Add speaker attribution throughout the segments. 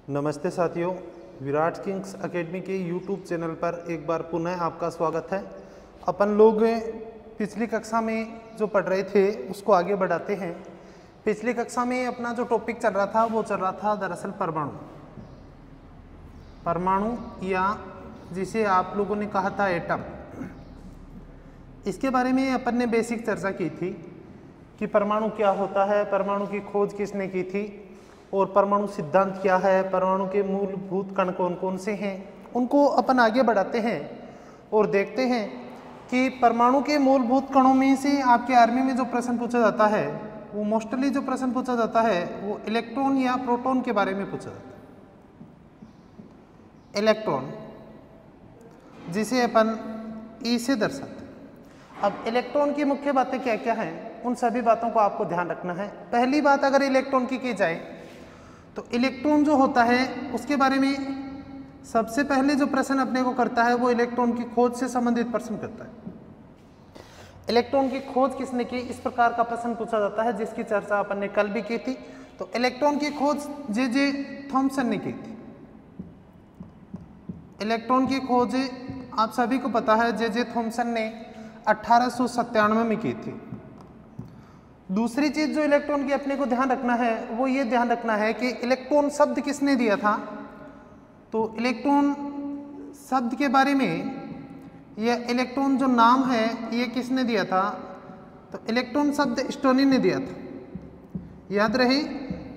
Speaker 1: नमस्ते साथियों, Virat Kings academy के यूट्यूब चैनल पर एक बार पुनः आपका स्वागत है। अपन लोग पिछली कक्षा में जो पढ़ रहे थे उसको आगे बढ़ाते हैं। पिछली कक्षा में अपना जो टॉपिक चल रहा था वो चल रहा था दरअसल परमाणु या जिसे आप लोगों ने कहा था एटम। इसके बारे में अपन ने बेसिक चर्चा की थी कि परमाणु क्या होता है, परमाणु की खोज किसने की थी और परमाणु सिद्धांत क्या है, परमाणु के मूलभूत कण कौन कौन से हैं। उनको अपन आगे बढ़ाते हैं और देखते हैं कि परमाणु के मूलभूत कणों में से आपके आर्मी में जो प्रश्न पूछा जाता है वो मोस्टली जो प्रश्न पूछा जाता है वो इलेक्ट्रॉन या प्रोटॉन के बारे में पूछा जाता है। इलेक्ट्रॉन जिसे अपन ई से दर्शाते हैं। अब इलेक्ट्रॉन की मुख्य बातें क्या क्या हैं, उन सभी बातों को आपको ध्यान रखना है। पहली बात अगर इलेक्ट्रॉन की जाए तो इलेक्ट्रॉन जो होता है उसके बारे में सबसे पहले जो प्रश्न अपने को करता है वो इलेक्ट्रॉन की खोज से संबंधित प्रश्न करता है। इलेक्ट्रॉन की खोज किसने की, इस प्रकार का प्रश्न पूछा जाता है जिसकी चर्चा अपन ने कल भी की थी। तो इलेक्ट्रॉन की खोज जे थॉमसन ने की थी। इलेक्ट्रॉन की खोज आप सभी को पता है जे थॉमसन ने 1897 में की थी। दूसरी चीज जो इलेक्ट्रॉन की अपने को ध्यान रखना है वो ये ध्यान रखना है कि इलेक्ट्रॉन शब्द किसने दिया था। तो इलेक्ट्रॉन शब्द के बारे में ये इलेक्ट्रॉन जो नाम है ये किसने दिया था, तो इलेक्ट्रॉन शब्द स्टोनी ने दिया था। याद रहे,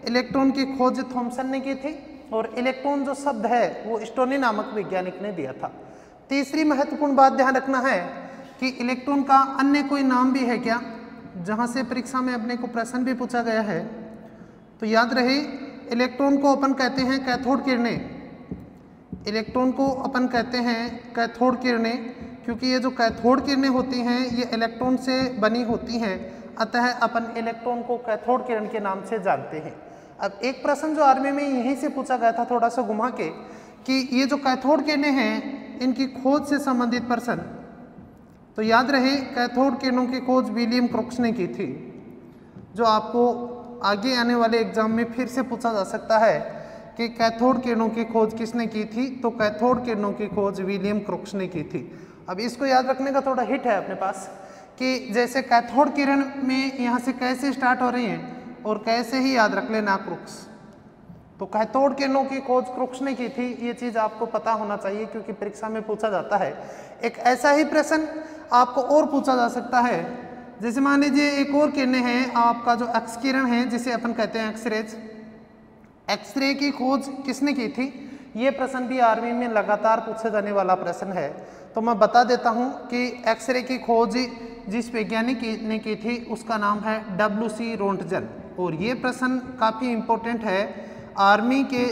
Speaker 1: इलेक्ट्रॉन की खोज थॉमसन ने की थी और इलेक्ट्रॉन जो शब्द है वो स्टोनी नामक वैज्ञानिक ने दिया था। तीसरी महत्वपूर्ण बात ध्यान रखना है कि इलेक्ट्रॉन का अन्य कोई नाम भी है क्या, जहां से परीक्षा में अपने को प्रश्न भी पूछा गया है। तो याद रहे, इलेक्ट्रॉन को अपन कहते हैं कैथोड किरणें। इलेक्ट्रॉन को अपन कहते हैं कैथोड किरणें क्योंकि ये जो कैथोड किरणें होती हैं ये इलेक्ट्रॉन से बनी होती हैं, अतः अपन इलेक्ट्रॉन को कैथोड किरण के नाम से जानते हैं। अब एक प्रश्न जो आर्मी में यहीं से पूछा गया था थोड़ा सा घुमा के कि ये जो कैथोड किरणें हैं इनकी खोज से संबंधित प्रश्न। तो याद रहे, कैथोड किरणों की खोज विलियम क्रोक्स ने की थी, जो आपको आगे आने वाले एग्जाम में फिर से पूछा जा सकता है कि कैथोड किरणों की खोज किसने की थी। तो कैथोड किरणों की खोज विलियम क्रोक्स ने की थी। अब इसको याद रखने का थोड़ा हिट है अपने पास कि जैसे कैथोड किरण में यहाँ से कैसे स्टार्ट हो रही हैं और कैसे ही याद रख लेना क्रोक्स। तो कैथोड किरणों की खोज क्रोक्स ने की थी, ये चीज़ आपको पता होना चाहिए क्योंकि परीक्षा में पूछा जाता है। एक ऐसा ही प्रश्न आपको और पूछा जा सकता है, जैसे मान लीजिए एक और किरणें हैं आपका जो एक्स किरण है जिसे अपन कहते हैं एक्सरेज। एक्सरे की खोज किसने की थी, ये प्रश्न भी आर्मी में लगातार पूछे जाने वाला प्रश्न है। तो मैं बता देता हूँ कि एक्सरे की खोज जिस वैज्ञानिक ने की थी उसका नाम है WC रोंटगन। और ये प्रश्न काफ़ी इम्पोर्टेंट है आर्मी के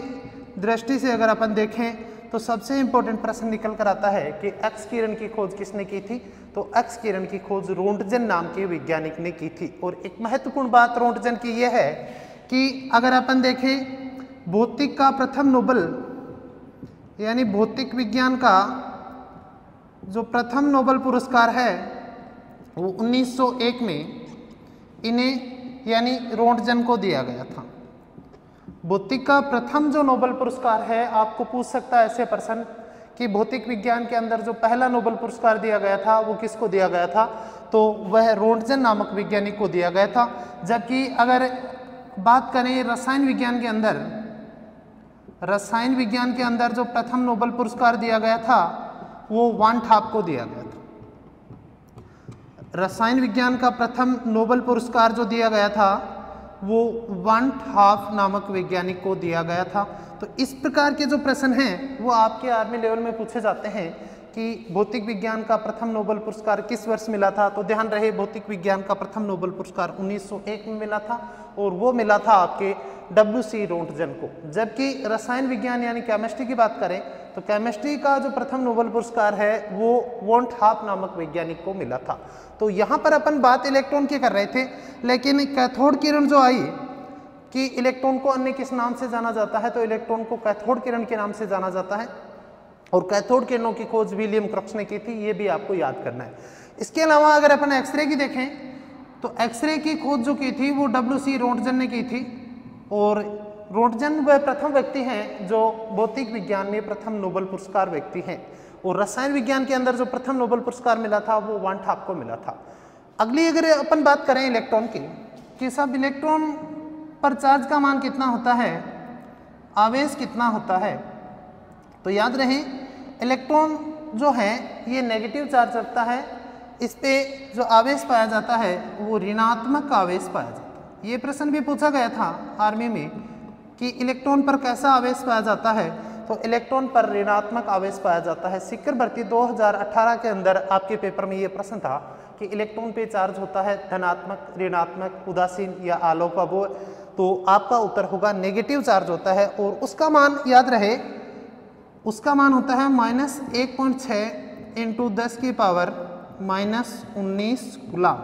Speaker 1: दृष्टि से। अगर अपन देखें तो सबसे इम्पोर्टेंट प्रश्न निकल कर आता है कि एक्स किरण की खोज किसने की थी। तो एक्स किरण की खोज रोंटगन नाम के वैज्ञानिक ने की थी। और एक महत्वपूर्ण बात रोंटगन की यह है कि अगर अपन देखें भौतिक का प्रथम नोबेल यानी भौतिक विज्ञान का जो प्रथम नोबेल पुरस्कार है वो 1901 में इन्हें यानी रोंटगन को दिया गया था। भौतिक का प्रथम जो नोबेल पुरस्कार है, आपको पूछ सकता है ऐसे प्रश्न कि भौतिक विज्ञान के अंदर जो पहला नोबेल पुरस्कार दिया गया था वो किसको दिया गया था, तो वह रोंटगन नामक वैज्ञानिक को दिया गया था। जबकि अगर बात करें रसायन विज्ञान के अंदर जो प्रथम नोबेल पुरस्कार दिया गया था वो वान ठाप को दिया गया था। रसायन विज्ञान का प्रथम नोबेल पुरस्कार जो दिया गया था वो वान ठाप नामक वैज्ञानिक को दिया गया था। तो इस प्रकार के जो प्रश्न हैं वो आपके आर्मी लेवल में पूछे जाते हैं कि भौतिक विज्ञान का प्रथम नोबेल पुरस्कार किस वर्ष मिला था। तो ध्यान रहे, भौतिक विज्ञान का प्रथम नोबेल पुरस्कार 1901 में मिला था और वो मिला था आपके WC रोंटगन को। जबकि रसायन विज्ञान यानी केमिस्ट्री की बात करें तो केमिस्ट्री का जो प्रथम नोबेल पुरस्कार है वो वान ठाप नामक वैज्ञानिक को मिला था। तो यहाँ पर अपन बात इलेक्ट्रॉन की कर रहे थे, लेकिन कैथोड किरण जो आई कि इलेक्ट्रॉन को अन्य किस नाम से जाना जाता है, तो इलेक्ट्रॉन को कैथोड किरण के नाम से जाना जाता है और कैथोड किरणों की खोज विलियम क्रोक्स ने की थी, ये भी आपको याद करना है। इसके अलावा अगर अपन एक्सरे की देखें तो एक्सरे की खोज जो की थी वो WC रोंटगन ने की थी और रोंटजन वह प्रथम व्यक्ति हैं जो भौतिक विज्ञान में प्रथम नोबेल पुरस्कार व्यक्ति हैं, और रसायन विज्ञान के अंदर जो प्रथम नोबेल पुरस्कार मिला था वो वान ठाप को मिला था। अगली अगर अपन बात करें इलेक्ट्रॉन की, कि सब इलेक्ट्रॉन पर चार्ज का मान कितना होता है, आवेश कितना होता है, तो याद रहे इलेक्ट्रॉन जो है ये नेगेटिव चार्ज रखता है, इस पे जो आवेश पाया जाता है वो ऋणात्मक आवेश पाया जाता है। ये प्रश्न भी पूछा गया था आर्मी में कि इलेक्ट्रॉन पर कैसा आवेश पाया जाता है, तो इलेक्ट्रॉन पर ऋणात्मक आवेश पाया जाता है। सिक्कर भर्ती 2018 के अंदर आपके पेपर में ये प्रश्न था कि इलेक्ट्रॉन पे चार्ज होता है धनात्मक, ऋणात्मक, उदासीन या आलोकपूर्ण, तो आपका उत्तर होगा नेगेटिव चार्ज होता है, और उसका मान याद रहे, उसका मान होता है -1.6 इंटू 10 की पावर -19 कूलम।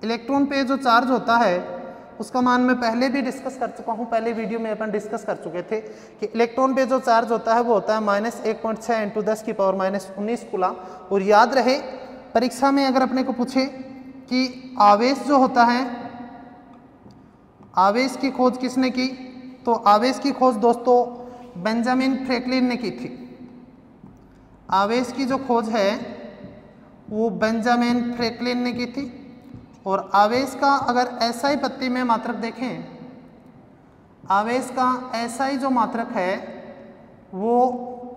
Speaker 1: इलेक्ट्रॉन पे जो चार्ज होता है उसका मान मैं पहले भी डिस्कस कर चुका हूँ, पहले वीडियो में अपन डिस्कस कर चुके थे कि इलेक्ट्रॉन पे जो चार्ज होता है वो होता है -1.6 इंटू 10 की पावर -19 कूलम। और याद रहे परीक्षा में अगर अपने को पूछे कि आवेश जो होता है, आवेश की खोज किसने की, तो आवेश की खोज दोस्तों बेंजामिन फ्रैंकलिन ने की थी। आवेश की जो खोज है वो बेंजामिन फ्रैंकलिन ने की थी। और आवेश का अगर एसआई पत्ती में मात्रक देखें, आवेश का एसआई जो मात्रक है वो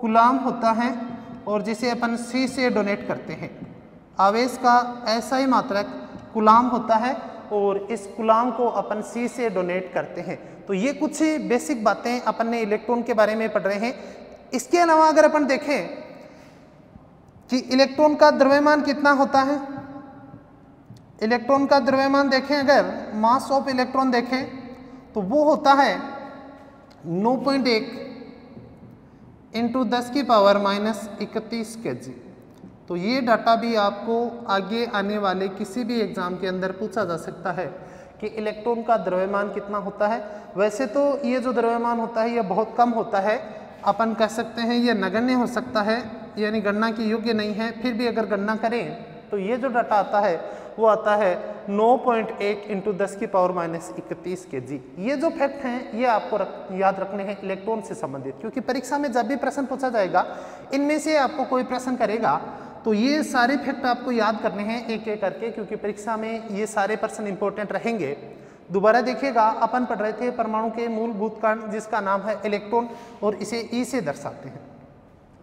Speaker 1: कूलम होता है, और जिसे अपन सी से डोनेट करते हैं। आवेश का एसआई मात्रक कूलम होता है, और इस कूलम को अपन सी से डोनेट करते हैं। तो ये कुछ बेसिक बातें अपन ने इलेक्ट्रॉन के बारे में पढ़ रहे हैं। इसके अलावा अगर अपन देखें कि इलेक्ट्रॉन का द्रव्यमान कितना होता है, इलेक्ट्रॉन का द्रव्यमान देखें, अगर मास ऑफ इलेक्ट्रॉन देखें तो वो होता है 9.1 इंटू 10 की पावर -31 kg। तो ये डाटा भी आपको आगे आने वाले किसी भी एग्जाम के अंदर पूछा जा सकता है कि इलेक्ट्रॉन का द्रव्यमान कितना होता है। वैसे तो ये जो द्रव्यमान होता है ये बहुत कम होता है, अपन कह सकते हैं ये नगण्य हो सकता है, यानी गणना के योग्य नहीं है। फिर भी अगर गणना करें तो ये जो डाटा आता है वो आता है 9.1 इंटू 10 की पावर -31 kg। ये जो फैक्ट हैं ये आपको याद रखने हैं इलेक्ट्रॉन से संबंधित, क्योंकि परीक्षा में जब भी प्रश्न पूछा जाएगा इनमें से आपको कोई प्रश्न करेगा तो ये सारे फैक्ट आपको याद करने हैं एक एक करके, क्योंकि परीक्षा में ये सारे प्रश्न इंपॉर्टेंट रहेंगे। दोबारा देखिएगा, अपन पढ़ रहे थे परमाणु के मूलभूत कण जिसका नाम है इलेक्ट्रॉन, और इसे ई से दर्शाते हैं।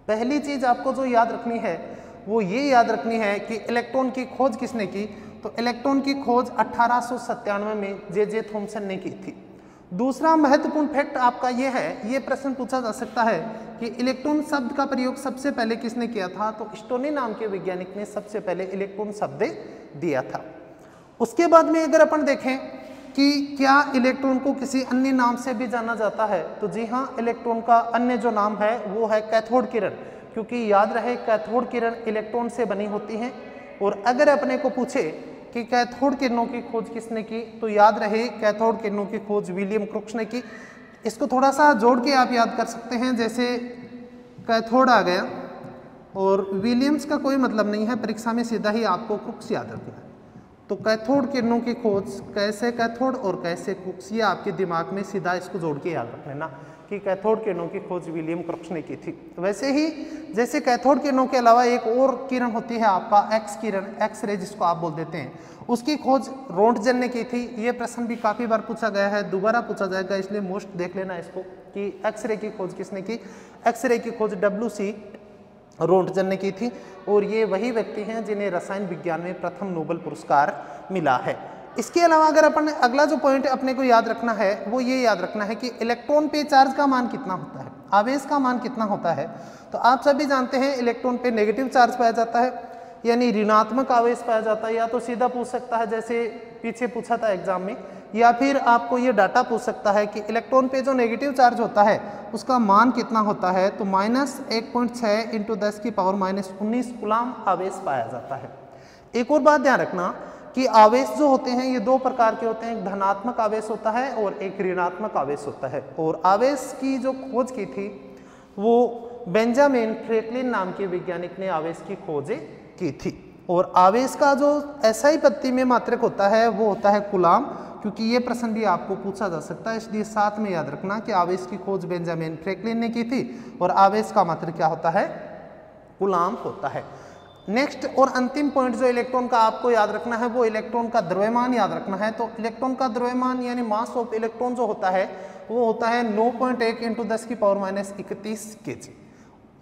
Speaker 1: पहली चीज आपको जो याद रखनी है वो ये याद रखनी है कि इलेक्ट्रॉन की खोज किसने की, तो इलेक्ट्रॉन की खोज 1897 में जे थॉमसन ने की थी। दूसरा महत्वपूर्ण फैक्ट आपका ये है, ये प्रश्न पूछा जा सकता है कि इलेक्ट्रॉन शब्द का प्रयोग सबसे पहले किसने किया था, तो स्टोनी नाम के वैज्ञानिक ने सबसे पहले इलेक्ट्रॉन शब्द दिया था। उसके बाद में अगर अपन देखें कि क्या इलेक्ट्रॉन को किसी अन्य नाम से भी जाना जाता है, तो जी हाँ, इलेक्ट्रॉन का अन्य जो नाम है वो है कैथोड किरण, क्योंकि याद रहे कैथोड किरण इलेक्ट्रॉन से बनी होती हैं। और अगर अपने को पूछे कि कैथोड किरणों की खोज किसने की, तो याद रहे कैथोड किरणों की खोज विलियम क्रुक्स ने की। इसको थोड़ा सा जोड़ के आप याद कर सकते हैं, जैसे कैथोड आ गया और विलियम्स का कोई मतलब नहीं है, परीक्षा में सीधा ही आपको क्रुक्स याद रखना है। तो कैथोड किरणों की खोज कैसे कैथोड और कैसे क्रुक्स, ये आपके दिमाग में सीधा इसको जोड़ के याद रख लेना कि कैथोड किरणों की खोज विलियम क्रुक्स ने की थी। वैसे ही जैसे कैथोड किरणों के अलावा एक और किरण होती है आपका एक्स किरण, एक्स रे जिसको आप बोल देते हैं, उसकी खोज रोंटजन ने की थी। ये प्रश्न भी काफ़ी बार पूछा गया है, दोबारा पूछा जाएगा, इसलिए मोस्ट देख लेना इसको कि एक्स रे की खोज किसने की। एक्स रे की खोज WC रोंटजन ने की थी, और ये वही व्यक्ति हैं जिन्हें रसायन विज्ञान में प्रथम नोबेल पुरस्कार मिला है। इसके अलावा अगर अपन अगला जो पॉइंट अपने को याद रखना है वो ये याद रखना है कि इलेक्ट्रॉन पे चार्ज का मान कितना होता है, आवेश का मान कितना होता है। तो आप सभी जानते हैं इलेक्ट्रॉन पे नेगेटिव चार्ज पाया जाता है, यानी ऋणात्मक आवेश पाया जाता है। या तो सीधा पूछ सकता है जैसे पीछे पूछा था एग्जाम में, या फिर आपको ये डाटा पूछ सकता है कि इलेक्ट्रॉन पे जो नेगेटिव चार्ज होता है उसका मान कितना होता है, तो -1.6 इंटू 10 की पावर -19 कूलम आवेश पाया जाता है। एक और बात ध्यान रखना कि आवेश जो होते हैं ये दो प्रकार के होते हैं, एक धनात्मक आवेश होता है और एक ऋणात्मक आवेश होता है। और आवेश की जो खोज की थी वो बेंजामिन फ्रैंकलिन नाम के वैज्ञानिक ने आवेश की खोज की थी। और आवेश का जो एसआई पत्ती में मात्रक होता है वो होता है कूलम। क्योंकि ये प्रश्न भी आपको पूछा जा सकता है, इसलिए साथ में याद रखना कि आवेश की खोज बेंजामिन फ्रैंकलिन ने की थी और आवेश का मात्रक क्या होता है, कूलाम्ब होता है। नेक्स्ट और अंतिम पॉइंट जो इलेक्ट्रॉन का आपको याद रखना है वो इलेक्ट्रॉन का द्रव्यमान याद रखना है। तो इलेक्ट्रॉन का द्रव्यमान यानी मास ऑफ इलेक्ट्रॉन जो होता है वो होता है 9.1 × 10⁻31 kg,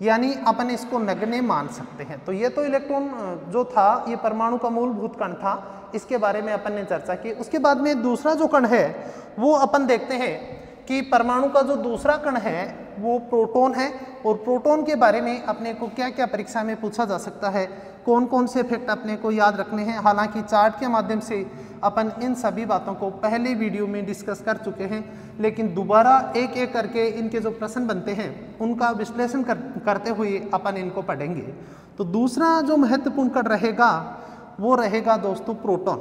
Speaker 1: यानी अपन इसको नगण्य मान सकते हैं। तो ये तो इलेक्ट्रॉन जो था ये परमाणु का मूलभूत कण था, इसके बारे में अपन ने चर्चा की। उसके बाद में दूसरा जो कण है वो अपन देखते हैं कि परमाणु का जो दूसरा कण है वो प्रोटॉन है, और प्रोटॉन के बारे में अपने को क्या क्या परीक्षा में पूछा जा सकता है, कौन कौन से फैक्ट अपने को याद रखने हैं। हालांकि चार्ट के माध्यम से अपन इन सभी बातों को पहले वीडियो में डिस्कस कर चुके हैं, लेकिन दोबारा एक एक करके इनके जो प्रश्न बनते हैं उनका विश्लेषण करते हुए अपन इनको पढ़ेंगे। तो दूसरा जो महत्वपूर्ण कण रहेगा वो रहेगा दोस्तों प्रोटॉन।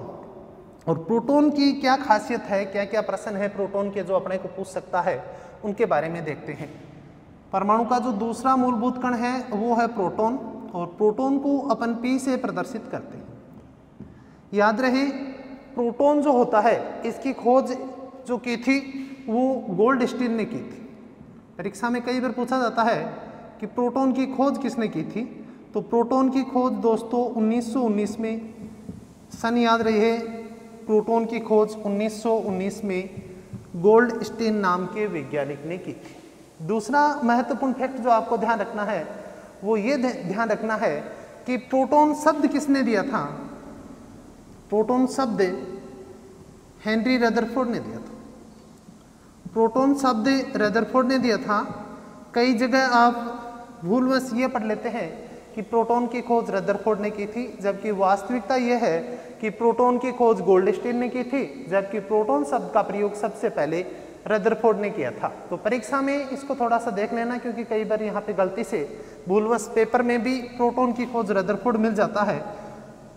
Speaker 1: और प्रोटॉन की क्या खासियत है, क्या क्या प्रश्न है प्रोटॉन के जो अपने को पूछ सकता है, उनके बारे में देखते हैं। परमाणु का जो दूसरा मूलभूत कण है वो है प्रोटॉन, और प्रोटॉन को अपन P से प्रदर्शित करते हैं। याद रहे प्रोटॉन जो होता है इसकी खोज जो की थी वो गोल्डस्टीन ने की थी। परीक्षा में कई बार पूछा जाता है कि प्रोटॉन की खोज किसने की थी, तो प्रोटॉन की खोज दोस्तों 1919 में, सन याद रहे, प्रोटॉन की खोज 1919 में गोल्डस्टीन नाम के वैज्ञानिक ने की थी। दूसरा महत्वपूर्ण फैक्ट जो आपको ध्यान रखना है वो ये ध्यान रखना है कि प्रोटॉन शब्द किसने दिया था। प्रोटॉन शब्द हेनरी रदरफोर्ड ने दिया था। प्रोटॉन शब्द रदरफोर्ड ने दिया था। कई जगह आप भूलवश ये पढ़ लेते हैं कि प्रोटॉन की खोज रदरफोर्ड ने की थी, जबकि वास्तविकता यह है कि प्रोटॉन की खोज गोल्डस्टीन ने की थी, जबकि प्रोटॉन शब्द का प्रयोग सबसे पहले रदरफोर्ड ने किया था। तो परीक्षा में इसको थोड़ा सा देख लेना, क्योंकि कई बार यहाँ पे गलती से भूलवश पेपर में भी प्रोटॉन की खोज रदरफोर्ड मिल जाता है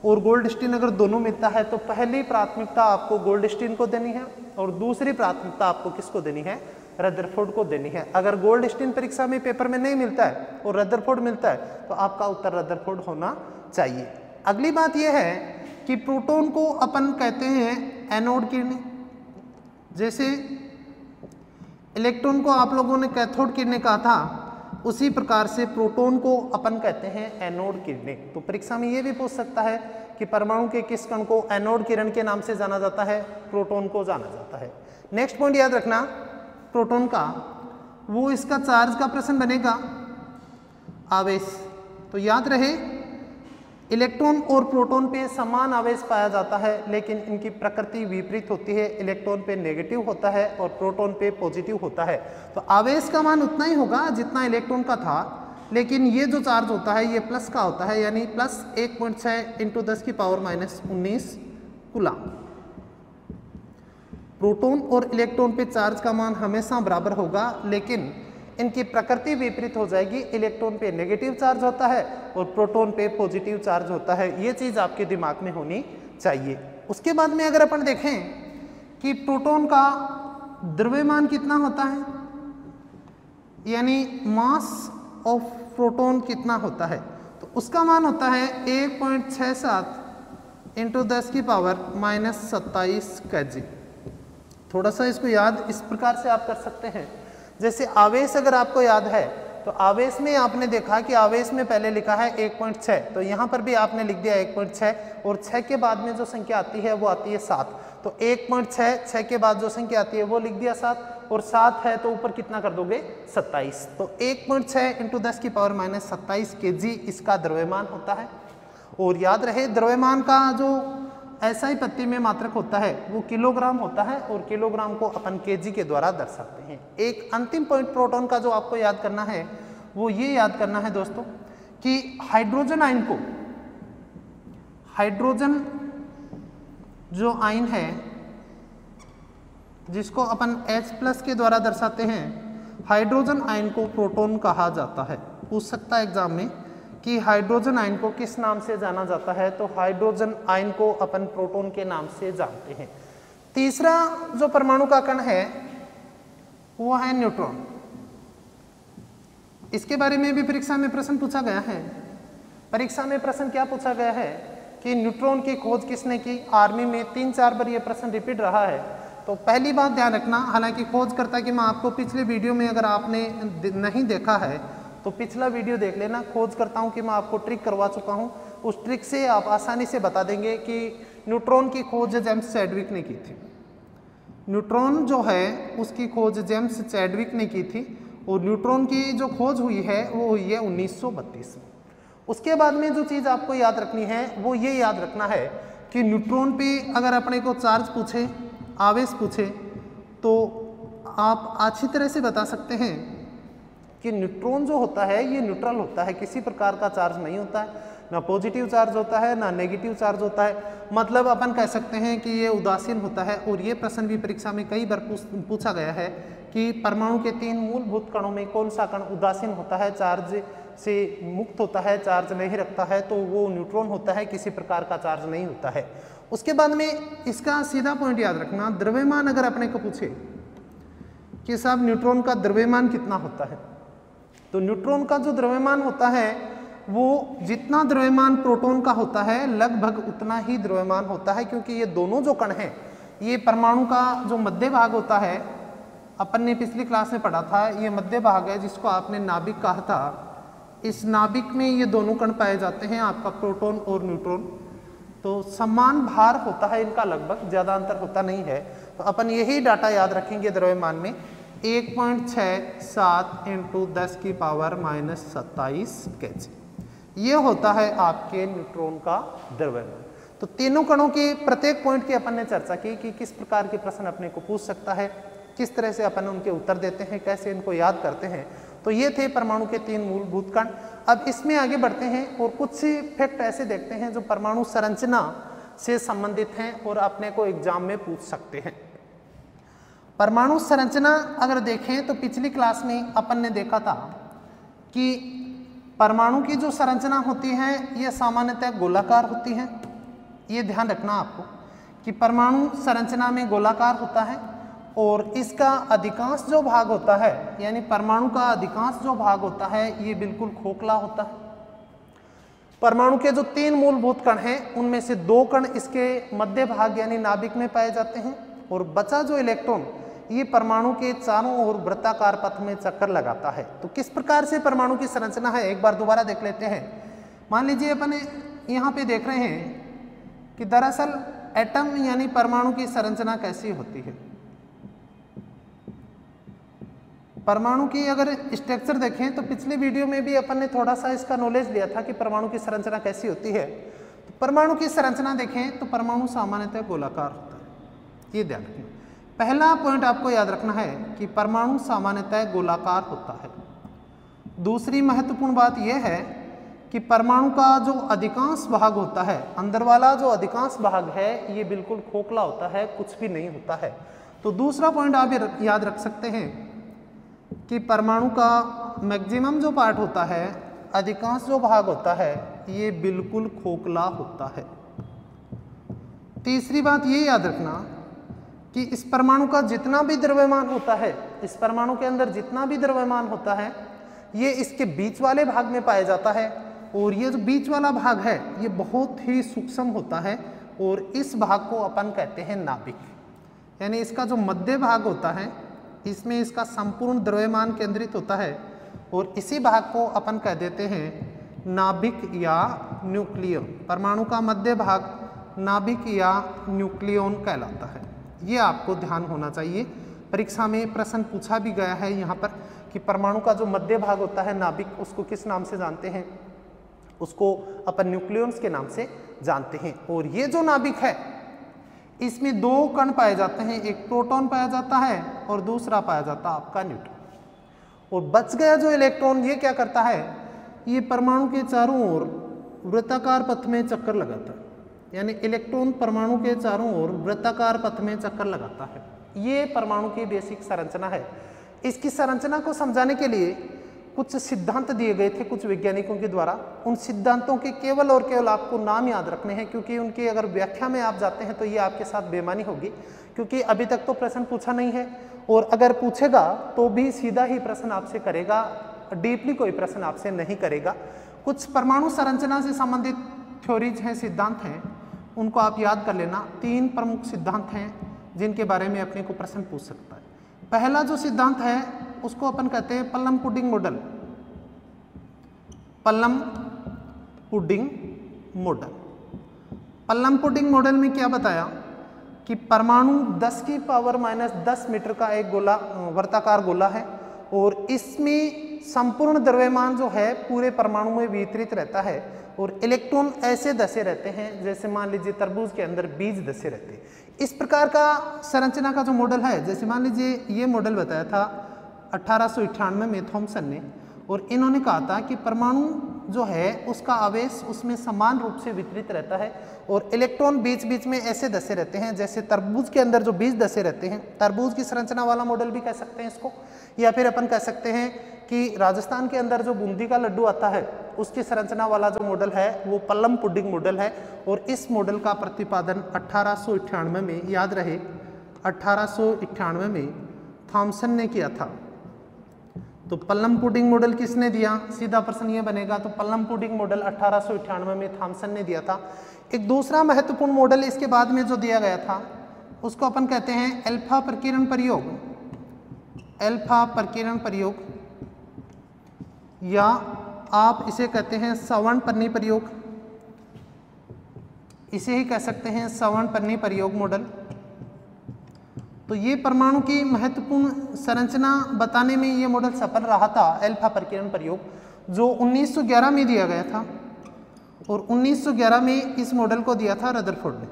Speaker 1: और गोल्डस्टीन अगर दोनों मिलता है तो पहली प्राथमिकता आपको गोल्डस्टीन को देनी है और दूसरी प्राथमिकता आपको किसको देनी है, रदरफोर्ड को देनी है। अगर गोल्डस्टीन परीक्षा में पेपर में नहीं मिलता है और रदरफोर्ड मिलता है तो आपका उत्तर रदरफोर्ड होना चाहिए। अगली बात यह है कि प्रोटॉन को अपन कहते हैं एनोड किरणें। जैसे इलेक्ट्रॉन को आप लोगों ने कैथोड किरणें कहा था, उसी प्रकार से प्रोटॉन को अपन कहते हैं एनोड किरणें। तो परीक्षा में ये भी पूछ सकता है कि परमाणु के किस कण को एनोड किरण के नाम से जाना जाता है, प्रोटॉन को जाना जाता है। नेक्स्ट पॉइंट याद रखना प्रोटॉन का, वो इसका चार्ज का प्रश्न बनेगा, आवेश। तो याद रहे इलेक्ट्रॉन और प्रोटॉन पे समान आवेश पाया जाता है, लेकिन इनकी प्रकृति विपरीत होती है। इलेक्ट्रॉन पे नेगेटिव होता है और प्रोटॉन पे पॉजिटिव होता है। तो आवेश का मान उतना ही होगा जितना इलेक्ट्रॉन का था, लेकिन ये जो चार्ज होता है ये प्लस का होता है, यानी प्लस 1.6 × 10⁻⁻19 कूलाम्ब। प्रोटॉन और इलेक्ट्रॉन पे चार्ज का मान हमेशा बराबर होगा, लेकिन इनकी प्रकृति विपरीत हो जाएगी। इलेक्ट्रॉन पे नेगेटिव चार्ज होता है और प्रोटॉन पे पॉजिटिव चार्ज होता है। ये चीज़ आपके दिमाग में होनी चाहिए। उसके बाद में अगर अपन देखें कि प्रोटॉन का द्रव्यमान कितना होता है, यानी मास ऑफ प्रोटॉन कितना होता है, तो उसका मान होता है 1.67 × 10⁻⁻27 kg। थोड़ा सा इसको याद इस प्रकार से आप कर सकते हैं, जैसे आवेश अगर आपको याद है तो आवेश में आपने देखा कि आवेश में पहले लिखा है 1.6, तो यहाँ पर भी आपने लिख दिया 1.6 और 6 के बाद में जो संख्या आती है वो आती है 7। तो 1.6, 6 के बाद जो संख्या आती है वो लिख दिया 7, और 7 है तो ऊपर कितना कर दोगे 27। तो 1.6 × 10⁻⁻27 kg इसका द्रव्यमान होता है। और याद रहे द्रव्यमान का जो SI पत्ती में मात्रक होता है वो किलोग्राम होता है, और किलोग्राम को अपन kg के द्वारा दर्शाते हैं। एक अंतिम पॉइंट प्रोटॉन का जो आपको याद करना है वो ये याद करना है दोस्तों कि हाइड्रोजन आयन को, हाइड्रोजन जो आयन है जिसको अपन H+ के द्वारा दर्शाते हैं, हाइड्रोजन आयन को प्रोटॉन कहा जाता है। पूछ सकता है एग्जाम में कि हाइड्रोजन आयन को किस नाम से जाना जाता है, तो हाइड्रोजन आयन को अपन प्रोटॉन के नाम से जानते हैं। तीसरा जो परमाणु का कण है वो है न्यूट्रॉन। इसके बारे में भी परीक्षा में प्रश्न पूछा गया है। परीक्षा में प्रश्न क्या पूछा गया है कि न्यूट्रॉन की खोज किसने की। आर्मी में 3-4 बार ये प्रश्न रिपीट रहा है। तो पहली बात ध्यान रखना, हालांकि खोजकर्ता की मैं आपको पिछले वीडियो में अगर आपने नहीं देखा है तो पिछला वीडियो देख लेना। खोजकर्ताओं की मैं आपको ट्रिक करवा चुका हूँ, उस ट्रिक से आप आसानी से बता देंगे कि न्यूट्रॉन की खोज जेम्स चैडविक ने की थी। न्यूट्रॉन जो है उसकी खोज जेम्स चैडविक ने की थी और न्यूट्रॉन की जो खोज हुई है वो हुई है 1932 में। उसके बाद में जो चीज़ आपको याद रखनी है वो ये याद रखना है कि न्यूट्रॉन पे अगर अपने को चार्ज पूछे, आवेश पूछे, तो आप अच्छी तरह से बता सकते हैं कि न्यूट्रॉन जो होता है ये न्यूट्रल होता है, किसी प्रकार का चार्ज नहीं होता है, ना पॉजिटिव चार्ज होता है ना नेगेटिव चार्ज होता है। मतलब अपन कह सकते हैं कि ये उदासीन होता है। और ये प्रश्न भी परीक्षा में कई बार पूछा गया है कि परमाणु के 3 मूलभूत कणों में कौन सा कण उदासीन होता है, चार्ज से मुक्त होता है, चार्ज नहीं रखता है, तो वो न्यूट्रॉन होता है, किसी प्रकार का चार्ज नहीं होता है। उसके बाद में इसका सीधा पॉइंट याद रखना, द्रव्यमान अगर अपने को पूछे कि साहब न्यूट्रॉन का द्रव्यमान कितना होता है, तो न्यूट्रॉन का जो द्रव्यमान होता है वो जितना द्रव्यमान प्रोटॉन का होता है लगभग उतना ही द्रव्यमान होता है, क्योंकि ये दोनों जो कण हैं, ये परमाणु का जो मध्य भाग होता है, अपन ने पिछली क्लास में पढ़ा था, ये मध्य भाग है जिसको आपने नाभिक कहा था। इस नाभिक में ये दोनों कण पाए जाते हैं, आपका प्रोटॉन और न्यूट्रॉन। तो समान भार होता है इनका, लगभग ज़्यादा अंतर होता नहीं है। तो अपन यही डाटा याद रखेंगे द्रव्यमान में 1.67 × 10⁻⁻27 kg, ये होता है आपके न्यूट्रॉन का द्रव्यमान। तो तीनों कणों के प्रत्येक पॉइंट की अपन ने चर्चा की कि किस प्रकार के प्रश्न अपने को पूछ सकता है, किस तरह से अपन उनके उत्तर देते हैं, कैसे इनको याद करते हैं। तो ये थे परमाणु के 3 मूलभूत कण। अब इसमें आगे बढ़ते हैं और कुछ फैक्ट ऐसे देखते हैं जो परमाणु संरचना से संबंधित हैं और अपने को एग्जाम में पूछ सकते हैं। परमाणु संरचना अगर देखें तो पिछली क्लास में अपन ने देखा था कि परमाणु की जो संरचना होती है ये सामान्यतः गोलाकार होती है। ये ध्यान रखना आपको कि परमाणु संरचना में गोलाकार होता है और इसका अधिकांश जो भाग होता है, यानी परमाणु का अधिकांश जो भाग होता है ये बिल्कुल खोखला होता है। परमाणु के जो 3 मूलभूत कण हैं उनमें से 2 कण इसके मध्य भाग यानी नाभिक में पाए जाते हैं और बचा जो इलेक्ट्रॉन ये परमाणु के चारों ओर वृत्ताकार पथ में चक्कर लगाता है। तो किस प्रकार से परमाणु की संरचना है एक बार दोबारा देख लेते हैं। मान लीजिए अपन यहाँ पे देख रहे हैं कि दरअसल एटम यानी परमाणु की संरचना कैसी होती है। परमाणु की अगर स्ट्रक्चर देखें तो पिछले वीडियो में भी अपन ने थोड़ा सा इसका नॉलेज लिया था कि परमाणु की संरचना कैसी होती है। तो परमाणु की संरचना देखें तो परमाणु सामान्यतः गोलाकार होता है, ये ध्यान रखना। पहला पॉइंट आपको याद रखना है कि परमाणु सामान्यतः गोलाकार होता है। दूसरी महत्वपूर्ण बात यह है कि परमाणु का जो अधिकांश भाग होता है, अंदर वाला जो अधिकांश भाग है ये बिल्कुल खोखला होता है, कुछ भी नहीं होता है। तो दूसरा पॉइंट आप याद रख सकते हैं कि परमाणु का मैक्सिमम जो पार्ट होता है, अधिकांश जो भाग होता है ये बिल्कुल खोखला होता है। तीसरी बात ये याद रखना कि इस परमाणु का जितना भी द्रव्यमान होता है, इस परमाणु के अंदर जितना भी द्रव्यमान होता है ये इसके बीच वाले भाग में पाया जाता है और ये जो बीच वाला भाग है ये बहुत ही सूक्ष्म होता है और इस भाग को अपन कहते हैं नाभिक। यानी इसका जो मध्य भाग होता है इसमें इसका संपूर्ण द्रव्यमान केंद्रित होता है और इसी भाग को अपन कह देते हैं नाभिक या न्यूक्लियन। परमाणु का मध्य भाग नाभिक या न्यूक्लियन कहलाता है। ये आपको ध्यान होना चाहिए। परीक्षा में प्रश्न पूछा भी गया है यहाँ पर कि परमाणु का जो मध्य भाग होता है नाभिक, उसको किस नाम से जानते हैं, उसको अपन न्यूक्लियन्स के नाम से जानते हैं। और ये जो नाभिक है इसमें 2 कण पाए जाते हैं, एक प्रोटॉन पाया जाता है और दूसरा पाया जाता है आपका न्यूट्रॉन। और बच गया जो इलेक्ट्रॉन ये क्या करता है, ये परमाणु के चारों ओर वृत्ताकार पथ में चक्कर लगाता है। यानी इलेक्ट्रॉन परमाणु के चारों ओर वृत्ताकार पथ में चक्कर लगाता है। ये परमाणु की बेसिक संरचना है। इसकी संरचना को समझाने के लिए कुछ सिद्धांत दिए गए थे कुछ वैज्ञानिकों के द्वारा। उन सिद्धांतों के केवल और केवल आपको नाम याद रखने हैं, क्योंकि उनकी अगर व्याख्या में आप जाते हैं तो ये आपके साथ बेईमानी होगी, क्योंकि अभी तक तो प्रश्न पूछा नहीं है और अगर पूछेगा तो भी सीधा ही प्रश्न आपसे करेगा, डीपली कोई प्रश्न आपसे नहीं करेगा। कुछ परमाणु संरचना से संबंधित थ्योरीज हैं, सिद्धांत हैं, उनको आप याद कर लेना। 3 प्रमुख सिद्धांत हैं जिनके बारे में अपने को प्रश्न पूछ सकता है। पहला जो सिद्धांत है उसको अपन कहते हैं पल्लम पुडिंग मॉडल। पल्लम पुडिंग मॉडल। पल्लम पुडिंग मॉडल में क्या बताया कि परमाणु 10 की पावर -10 मीटर का एक गोला, वर्ताकार गोला है, और इसमें संपूर्ण द्रव्यमान जो है पूरे परमाणु में वितरित रहता है, और इलेक्ट्रॉन ऐसे धसे रहते हैं जैसे मान लीजिए तरबूज के अंदर बीज धसे रहते हैं। इस प्रकार का संरचना का जो मॉडल है, जैसे मान लीजिए ये मॉडल बताया था 1898 में थॉमसन ने, और इन्होंने कहा था कि परमाणु जो है उसका आवेश उसमें समान रूप से वितरित रहता है, और इलेक्ट्रॉन बीच बीच में ऐसे धसे रहते हैं जैसे तरबूज के अंदर जो बीज धसे रहते हैं। तरबूज की संरचना वाला मॉडल भी कह सकते हैं इसको, या फिर अपन कह सकते हैं कि राजस्थान के अंदर जो बूंदी का लड्डू आता है उसकी संरचना वाला जो मॉडल है वो पल्लम पुडिंग मॉडल है। और इस मॉडल का प्रतिपादन 1898 में, याद रहे 1898 में थॉमसन ने किया था। तो पल्लम पुडिंग मॉडल किसने दिया, सीधा प्रश्न ये बनेगा। तो पल्लम पुडिंग मॉडल 1898 में थॉमसन ने दिया था। एक दूसरा महत्वपूर्ण मॉडल इसके बाद में जो दिया गया था उसको अपन कहते हैं अल्फा प्रकीर्णन प्रयोग। अल्फा प्रकीर्णन प्रयोग, या आप इसे कहते हैं सवर्णपन्नी प्रयोग, इसे ही कह सकते हैं सवर्णपन्नी प्रयोग मॉडल। तो ये परमाणु की महत्वपूर्ण संरचना बताने में ये मॉडल सफल रहा था, अल्फा प्रकीर्णन प्रयोग, जो 1911 में दिया गया था, और 1911 में इस मॉडल को दिया था रदरफोर्ड ने।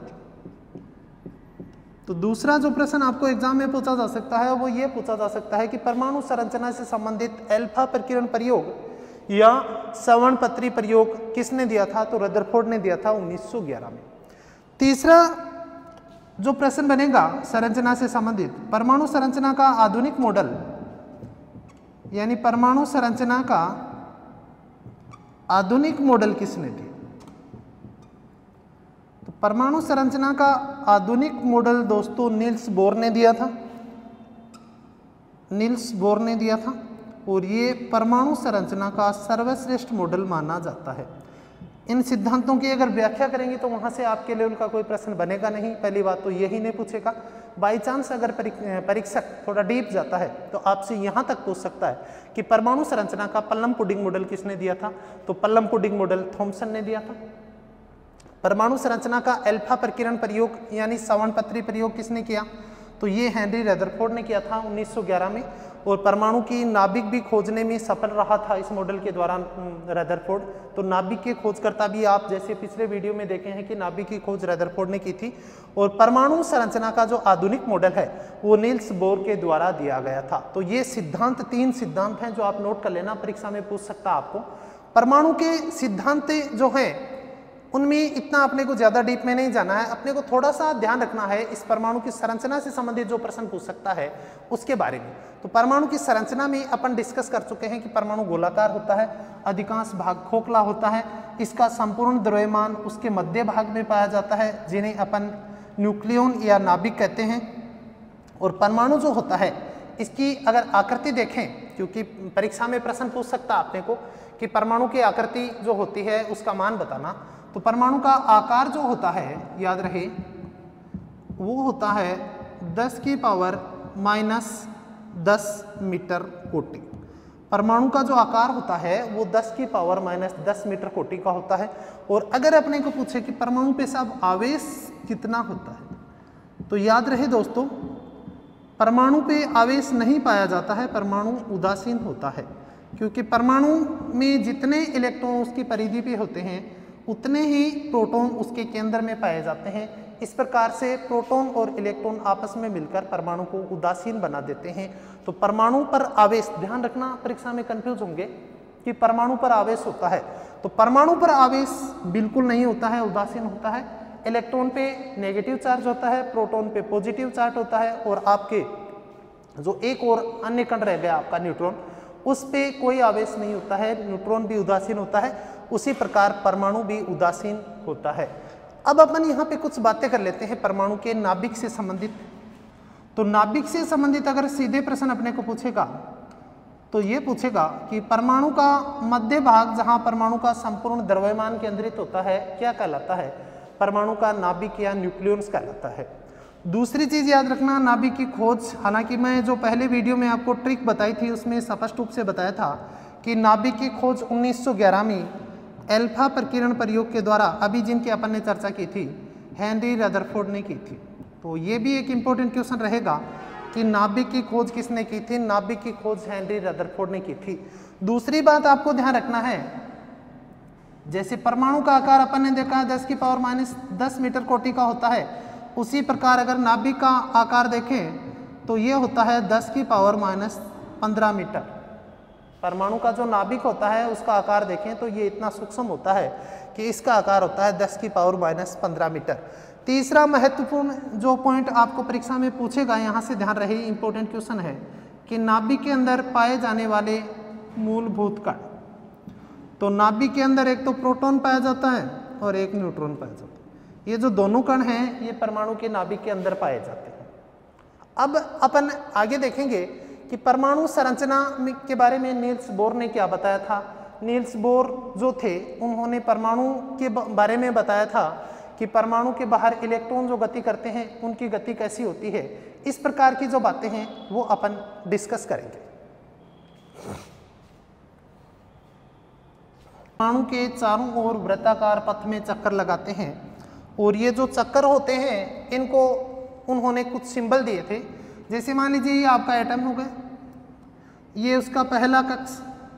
Speaker 1: तो दूसरा जो प्रश्न आपको एग्जाम में पूछा जा सकता है वो ये पूछा जा सकता है कि परमाणु संरचना से संबंधित अल्फा प्रकीर्णन प्रयोग या सवर्णपत्री प्रयोग किसने दिया था, तो रदरफोर्ड ने दिया था 1911 में। तीसरा जो प्रश्न बनेगा संरचना से संबंधित, परमाणु संरचना का आधुनिक मॉडल, यानी परमाणु संरचना का आधुनिक मॉडल किसने दिया। तो परमाणु संरचना का आधुनिक मॉडल दोस्तों नील्स बोर ने दिया था, नील्स बोर ने दिया था, और ये परमाणु संरचना का सर्वश्रेष्ठ मॉडल माना जाता है। इन सिद्धांतों की अगर व्याख्या करेंगे तो वहाँ से आपके लेवल का कोई प्रश्न बनेगा नहीं, पहली बात तो यही नहीं पूछेगा। बाई चांस अगर परीक्षक थोड़ा डीप जाता है तो आपसे यहाँ तक पूछ सकता है कि परमाणु संरचना का पल्लम पुडिंग मॉडल किसने दिया था, तो पल्लम पुडिंग मॉडल थॉमसन ने दिया था। परमाणु संरचना का अल्फा प्रकीर्णन प्रयोग यानी सवर्णपत्री प्रयोग किसने किया, तो ये हेनरी रदरफोर्ड ने किया था 1911 में। और परमाणु की नाभिक भी खोजने में सफल रहा था इस मॉडल के दौरान रदरफोर्ड। तो नाभिक के खोजकर्ता भी आप जैसे पिछले वीडियो में देखे हैं कि नाभिक की खोज रदरफोर्ड ने की थी। और परमाणु संरचना का जो आधुनिक मॉडल है वो नील्स बोर के द्वारा दिया गया था। तो ये सिद्धांत 3 सिद्धांत हैं जो आप नोट कर लेना, परीक्षा में पूछ सकता आपको। परमाणु के सिद्धांत जो हैं उनमें इतना अपने को ज़्यादा डीप में नहीं जाना है, अपने को थोड़ा सा ध्यान रखना है इस परमाणु की संरचना से संबंधित जो प्रश्न पूछ सकता है उसके बारे में। तो परमाणु की संरचना में अपन डिस्कस कर चुके हैं कि परमाणु गोलाकार होता है, अधिकांश भाग खोखला होता है, इसका संपूर्ण द्रव्यमान उसके मध्य भाग में पाया जाता है जिन्हें अपन न्यूक्लियन या नाभिक कहते हैं। और परमाणु जो होता है इसकी अगर आकृति देखें, क्योंकि परीक्षा में प्रश्न पूछ सकता आपने को कि परमाणु की आकृति जो होती है उसका मान बताना, तो परमाणु का आकार जो होता है याद रहे वो होता है 10 की पावर -10 मीटर कोटि। परमाणु का जो आकार होता है वो 10 की पावर -10 मीटर कोटि का होता है। और अगर अपने को पूछे कि परमाणु पे साहब आवेश कितना होता है, तो याद रहे दोस्तों परमाणु पे आवेश नहीं पाया जाता है, परमाणु उदासीन होता है। क्योंकि परमाणु में जितने इलेक्ट्रॉन उसकी परिधि पे होते हैं उतने ही प्रोटॉन उसके केंद्र में पाए जाते हैं। इस प्रकार से प्रोटॉन और इलेक्ट्रॉन आपस में मिलकर परमाणु को उदासीन बना देते हैं। तो परमाणु पर आवेश, ध्यान रखना परीक्षा में कंफ्यूज होंगे कि परमाणु पर आवेश होता है, तो परमाणु पर आवेश बिल्कुल नहीं होता है, उदासीन होता है। इलेक्ट्रॉन पे नेगेटिव चार्ज होता है, प्रोटॉन पे पॉजिटिव चार्ज होता है, और आपके जो एक और अन्य कण रह गया आपका न्यूट्रॉन, उस पे कोई आवेश नहीं होता है, न्यूट्रॉन भी उदासीन होता है। उसी प्रकार परमाणु भी उदासीन होता है। अब अपन यहाँ पे कुछ बातें कर लेते हैं परमाणु के नाभिक से संबंधित। तो नाभिक से संबंधित अगर सीधे प्रश्न अपने को पूछेगा तो ये पूछेगा कि परमाणु का मध्य भाग जहां परमाणु का संपूर्ण द्रव्यमान केंद्रित होता है क्या कहलाता है? परमाणु का नाभिक या न्यूक्लियस कहलाता है। दूसरी चीज याद रखना, नाभिक की खोज, हालांकि मैं जो पहले वीडियो में आपको ट्रिक बताई थी उसमें स्पष्ट रूप से बताया था कि नाभिक की खोज 1911 में अल्फा प्रकीर्णन प्रयोग के द्वारा, अभी जिनकी अपन ने चर्चा की थी, हेनरी रदरफोर्ड ने की थी। तो ये भी एक इंपॉर्टेंट क्वेश्चन रहेगा कि नाभिक की खोज किसने की थी? नाभिक की खोज हेनरी रदरफोर्ड ने की थी। दूसरी बात आपको ध्यान रखना है, जैसे परमाणु का आकार अपन ने देखा 10⁻⁻10 मीटर कोटि का होता है, उसी प्रकार अगर नाभिक का आकार देखें तो ये होता है 10⁻15 मीटर। परमाणु का जो नाभिक होता है उसका आकार देखें तो ये इतना सूक्ष्म होता है कि इसका आकार होता है 10⁻15 मीटर। तीसरा महत्वपूर्ण जो पॉइंट आपको परीक्षा में पूछेगा, यहाँ से ध्यान रहे, इंपॉर्टेंट क्वेश्चन है कि नाभिक के अंदर पाए जाने वाले मूलभूत कण। तो नाभिक के अंदर एक तो प्रोटॉन पाया जाता है और एक न्यूट्रॉन पाया जाता है। ये जो दोनों कण हैं ये परमाणु के नाभिक के अंदर पाए जाते हैं। अब अपन आगे देखेंगे कि परमाणु संरचना के बारे में नील्स बोर ने क्या बताया था। नील्स बोर जो थे उन्होंने परमाणु के बारे में बताया था कि परमाणु के बाहर इलेक्ट्रॉन जो गति करते हैं उनकी गति कैसी होती है। इस प्रकार की जो बातें हैं वो अपन डिस्कस करेंगे। परमाणु के चारों ओर वृत्ताकार पथ में चक्कर लगाते हैं और ये जो चक्कर होते हैं इनको उन्होंने कुछ सिंबल दिए थे। जैसे मान लीजिए ये आपका एटम हो गया, ये उसका पहला कक्ष,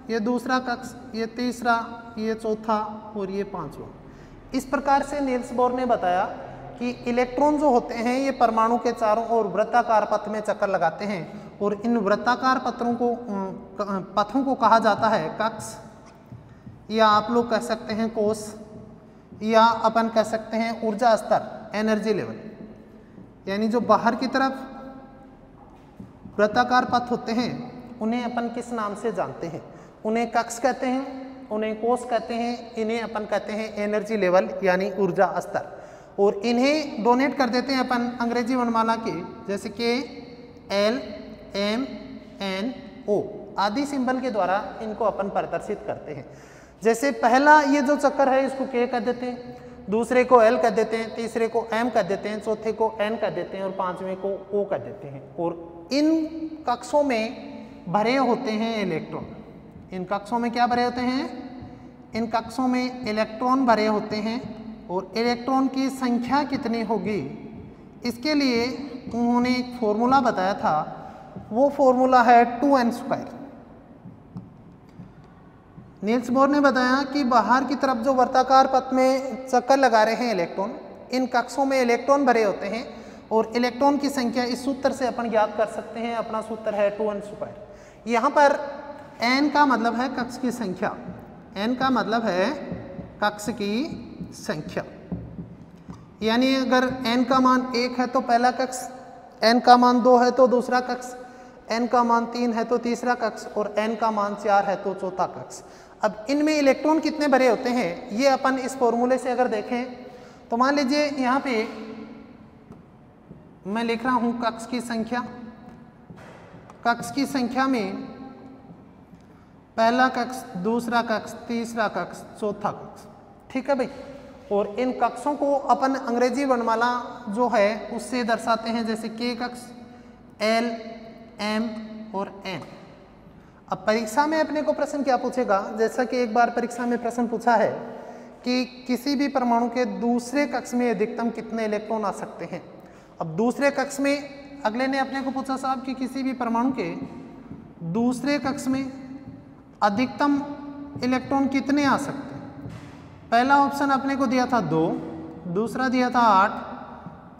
Speaker 1: ये दूसरा कक्ष, ये तीसरा, ये चौथा और ये पांचवा। इस प्रकार से नील्स बोर ने बताया कि इलेक्ट्रॉन जो होते हैं ये परमाणु के चारों ओर वृत्ताकार पथ में चक्कर लगाते हैं और इन वृत्ताकार पथों को कहा जाता है कक्ष, या आप लोग कह सकते हैं कोष, या अपन कह सकते हैं ऊर्जा स्तर, एनर्जी लेवल। यानी जो बाहर की तरफ वृत्ताकार पथ होते हैं उन्हें अपन किस नाम से जानते हैं? उन्हें कक्ष कहते हैं, उन्हें कोष कहते हैं, इन्हें अपन कहते हैं एनर्जी लेवल यानी ऊर्जा स्तर। और इन्हें डोनेट कर देते हैं अपन अंग्रेजी वर्णमाला के, जैसे कि L, M, N, O आदि सिंबल के द्वारा इनको अपन प्रदर्शित करते हैं। जैसे पहला ये जो चक्कर है इसको K कह देते हैं, दूसरे को L कह देते हैं, तीसरे को M कह देते हैं, चौथे को N कह देते हैं और पांचवें को O कह देते हैं। और इन कक्षों में भरे होते हैं इलेक्ट्रॉन। इन कक्षों में क्या भरे होते हैं? इन कक्षों में इलेक्ट्रॉन भरे होते हैं और इलेक्ट्रॉन की संख्या कितनी होगी इसके लिए उन्होंने एक फॉर्मूला बताया था। वो फॉर्मूला है 2n²। नील्स बोर ने बताया कि बाहर की तरफ जो वर्ताकार पथ में चक्कर लगा रहे हैं इलेक्ट्रॉन, इन कक्षों में इलेक्ट्रॉन भरे होते हैं और इलेक्ट्रॉन की संख्या इस सूत्र से अपन ज्ञात कर सकते हैं। अपना सूत्र है 2n²। यहाँ पर n का मतलब है कक्ष की संख्या, n का मतलब है कक्ष की संख्या। यानी अगर n का मान 1 है तो पहला कक्ष, n का मान 2 है तो दूसरा कक्ष, n का मान 3 है तो तीसरा कक्ष और n का मान 4 है तो चौथा कक्ष। अब इनमें इलेक्ट्रॉन कितने भरे होते हैं ये अपन इस फॉर्मूले से अगर देखें तो मान लीजिए यहाँ पे मैं लिख रहा हूँ कक्ष की संख्या। कक्ष की संख्या में पहला कक्ष, दूसरा कक्ष, तीसरा कक्ष, चौथा कक्ष, ठीक है भाई। और इन कक्षों को अपन अंग्रेजी वर्णमाला जो है उससे दर्शाते हैं, जैसे K कक्ष, L, M और N। अब परीक्षा में अपने को प्रश्न क्या पूछेगा, जैसा कि एक बार परीक्षा में प्रश्न पूछा है कि किसी भी परमाणु के दूसरे कक्ष में अधिकतम कितने इलेक्ट्रॉन आ सकते हैं। अब दूसरे कक्ष में अगले ने अपने को पूछा साहब कि किसी भी परमाणु के दूसरे कक्ष में अधिकतम इलेक्ट्रॉन कितने आ सकते हैं। पहला ऑप्शन अपने को दिया था 2, दूसरा दिया था 8,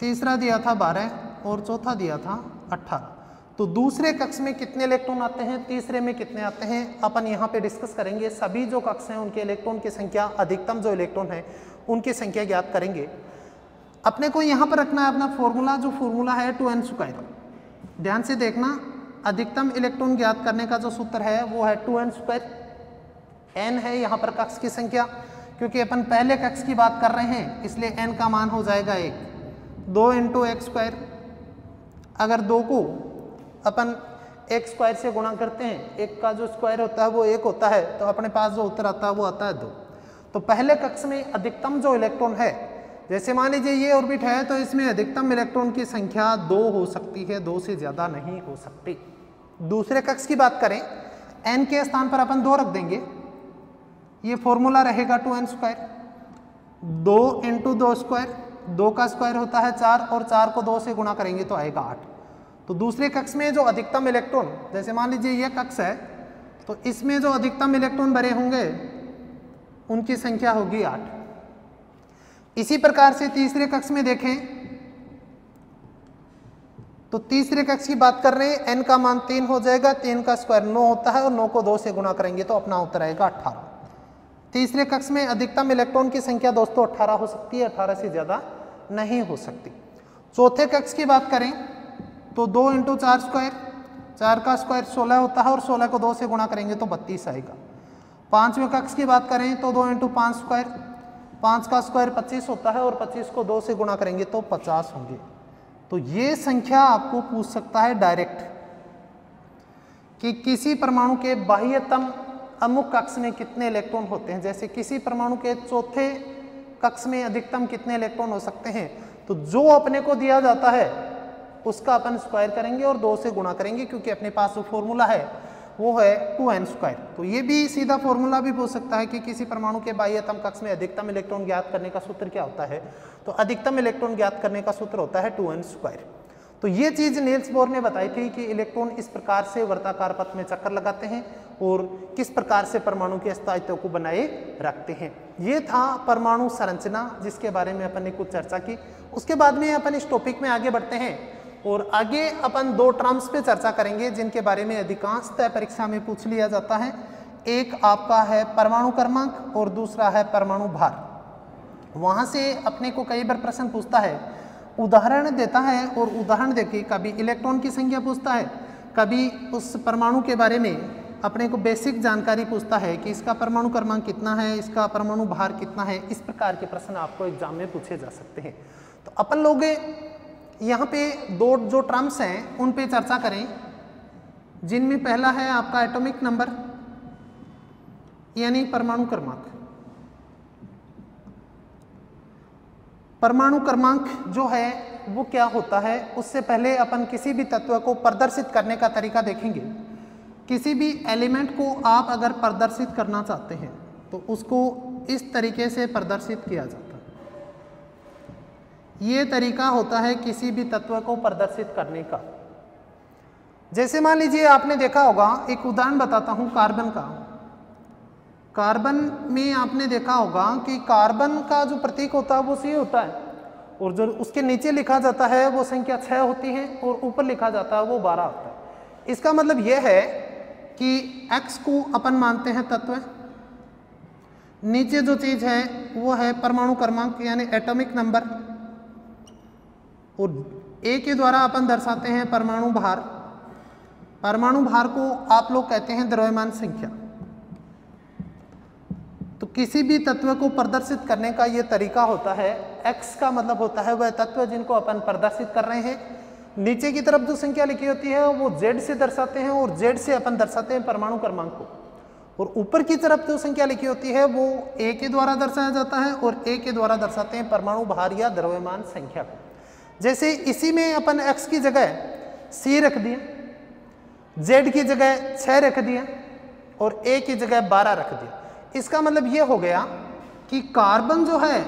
Speaker 1: तीसरा दिया था 12 और चौथा दिया था 18। तो दूसरे कक्ष में कितने इलेक्ट्रॉन आते हैं, तीसरे में कितने आते हैं, अपन यहाँ पे डिस्कस करेंगे। सभी जो कक्ष हैं उनके इलेक्ट्रॉन की संख्या, अधिकतम जो इलेक्ट्रॉन है उनकी संख्या ज्ञात करेंगे। अपने को यहाँ पर रखना है अपना फॉर्मूला, जो फॉर्मूला है 2n²। ध्यान से देखना, अधिकतम इलेक्ट्रॉन ज्ञात करने का जो सूत्र है वो है 2n²। n है यहाँ पर कक्ष की संख्या, क्योंकि अपन पहले कक्ष की बात कर रहे हैं इसलिए n का मान हो जाएगा 1। 2 × x²। अगर 2 को अपन एक स्क्वायर से गुणा करते हैं, एक का जो स्क्वायर होता है वो 1 होता है, तो अपने पास जो उत्तर आता है वो आता है 2। तो पहले कक्ष में अधिकतम जो इलेक्ट्रॉन है, जैसे मान लीजिए ये ऑर्बिट है, तो इसमें अधिकतम इलेक्ट्रॉन की संख्या 2 हो सकती है, 2 से ज़्यादा नहीं हो सकती। दूसरे कक्ष की बात करें, n के स्थान पर अपन 2 रख देंगे, ये फॉर्मूला रहेगा 2n², 2 × 2², 2 का स्क्वायर होता है 4 और 4 को 2 से गुणा करेंगे तो आएगा 8। तो दूसरे कक्ष में जो अधिकतम इलेक्ट्रॉन, जैसे मान लीजिए यह कक्ष है, तो इसमें जो अधिकतम इलेक्ट्रॉन भरे होंगे उनकी संख्या होगी 8। इसी प्रकार से तीसरे कक्ष में देखें तो तीसरे कक्ष की बात कर रहे हैं, n का मान 3 हो जाएगा, 3 का स्क्वायर 9 होता है और 9 को 2 से गुणा करेंगे तो अपना उत्तर आएगा 18। तीसरे कक्ष में अधिकतम इलेक्ट्रॉन की संख्या दोस्तों 18 हो सकती है, 18 से ज़्यादा नहीं हो सकती। चौथे कक्ष की बात करें तो 2 × 4², 4 का स्क्वायर 16 होता है और 16 को 2 से गुणा करेंगे तो 32 आएगा। पांचवें कक्ष की बात करें तो 2 × 5², 5 का स्क्वायर 25 होता है और 25 को 2 से गुणा करेंगे तो 50 होंगे। तो ये संख्या आपको पूछ सकता है डायरेक्ट कि किसी परमाणु के बाह्यतम अमुक कक्ष में कितने इलेक्ट्रॉन होते हैं। जैसे किसी परमाणु के चौथे कक्ष में अधिकतम कितने इलेक्ट्रॉन हो सकते हैं, तो जो अपने को दिया जाता है उसका अपन स्क्वायर करेंगे और 2 से गुणा करेंगे, क्योंकि अपने पास जो फॉर्मूला है वो है 2n²। तो ये भी सीधा फॉर्मूला भी पूछ सकता है कि किसी परमाणु के बाह्यतम कक्ष में अधिकतम इलेक्ट्रॉन ज्ञात करने का सूत्र क्या होता है, तो अधिकतम इलेक्ट्रॉन ज्ञात करने का सूत्र होता है 2n²। तो ये चीज नील्स बोर ने बताई थी कि इलेक्ट्रॉन इस प्रकार से वर्ताकार पथ में चक्कर लगाते हैं और किस प्रकार से परमाणु के स्थायित्व को बनाए रखते हैं। ये था परमाणु संरचना, जिसके बारे में अपन ने कुछ चर्चा की। उसके बाद में अपन इस टॉपिक में आगे बढ़ते हैं और आगे अपन 2 टर्म्स पे चर्चा करेंगे जिनके बारे में अधिकांशतः परीक्षा में पूछ लिया जाता है। एक आपका है परमाणु क्रमांक और दूसरा है परमाणु भार। वहां से अपने को कई बार प्रश्न पूछता है, उदाहरण देता है और उदाहरण देके कभी इलेक्ट्रॉन की संख्या पूछता है, कभी उस परमाणु के बारे में अपने को बेसिक जानकारी पूछता है कि इसका परमाणु क्रमांक कितना है, इसका परमाणु भार कितना है। इस प्रकार के प्रश्न आपको एग्जाम में पूछे जा सकते हैं। तो अपन लोग यहाँ पे 2 जो टर्म्स हैं उन पे चर्चा करें, जिनमें पहला है आपका एटॉमिक नंबर यानी परमाणु क्रमांक। परमाणु क्रमांक जो है वो क्या होता है, उससे पहले अपन किसी भी तत्व को प्रदर्शित करने का तरीका देखेंगे। किसी भी एलिमेंट को आप अगर प्रदर्शित करना चाहते हैं तो उसको इस तरीके से प्रदर्शित किया जाता है। ये तरीका होता है किसी भी तत्व को प्रदर्शित करने का। जैसे मान लीजिए आपने देखा होगा, एक उदाहरण बताता हूं कार्बन का। कार्बन में आपने देखा होगा कि कार्बन का जो प्रतीक होता है वो C होता है और जो उसके नीचे लिखा जाता है वो संख्या 6 होती है और ऊपर लिखा जाता है वो 12 होता है। इसका मतलब यह है कि X को अपन मानते हैं तत्व, नीचे जो चीज है वो है परमाणु क्रमांक यानी एटॉमिक नंबर, और A के द्वारा अपन दर्शाते हैं परमाणु भार। परमाणु भार को आप लोग कहते हैं द्रव्यमान संख्या। तो किसी भी तत्व को प्रदर्शित करने का ये तरीका होता है। X का मतलब होता है वह तत्व जिनको अपन प्रदर्शित कर रहे हैं। नीचे की तरफ जो संख्या लिखी होती है वो Z से दर्शाते हैं और Z से अपन दर्शाते हैं परमाणु क्रमांक को, और ऊपर की तरफ जो संख्या लिखी होती है वो A के द्वारा दर्शाया जाता है और A के द्वारा दर्शाते हैं परमाणु भार या द्रव्यमान संख्या को। जैसे इसी में अपन X की जगह C रख दिया, Z की जगह 6 रख दिया और A की जगह 12 रख दिया। इसका मतलब ये हो गया कि कार्बन जो है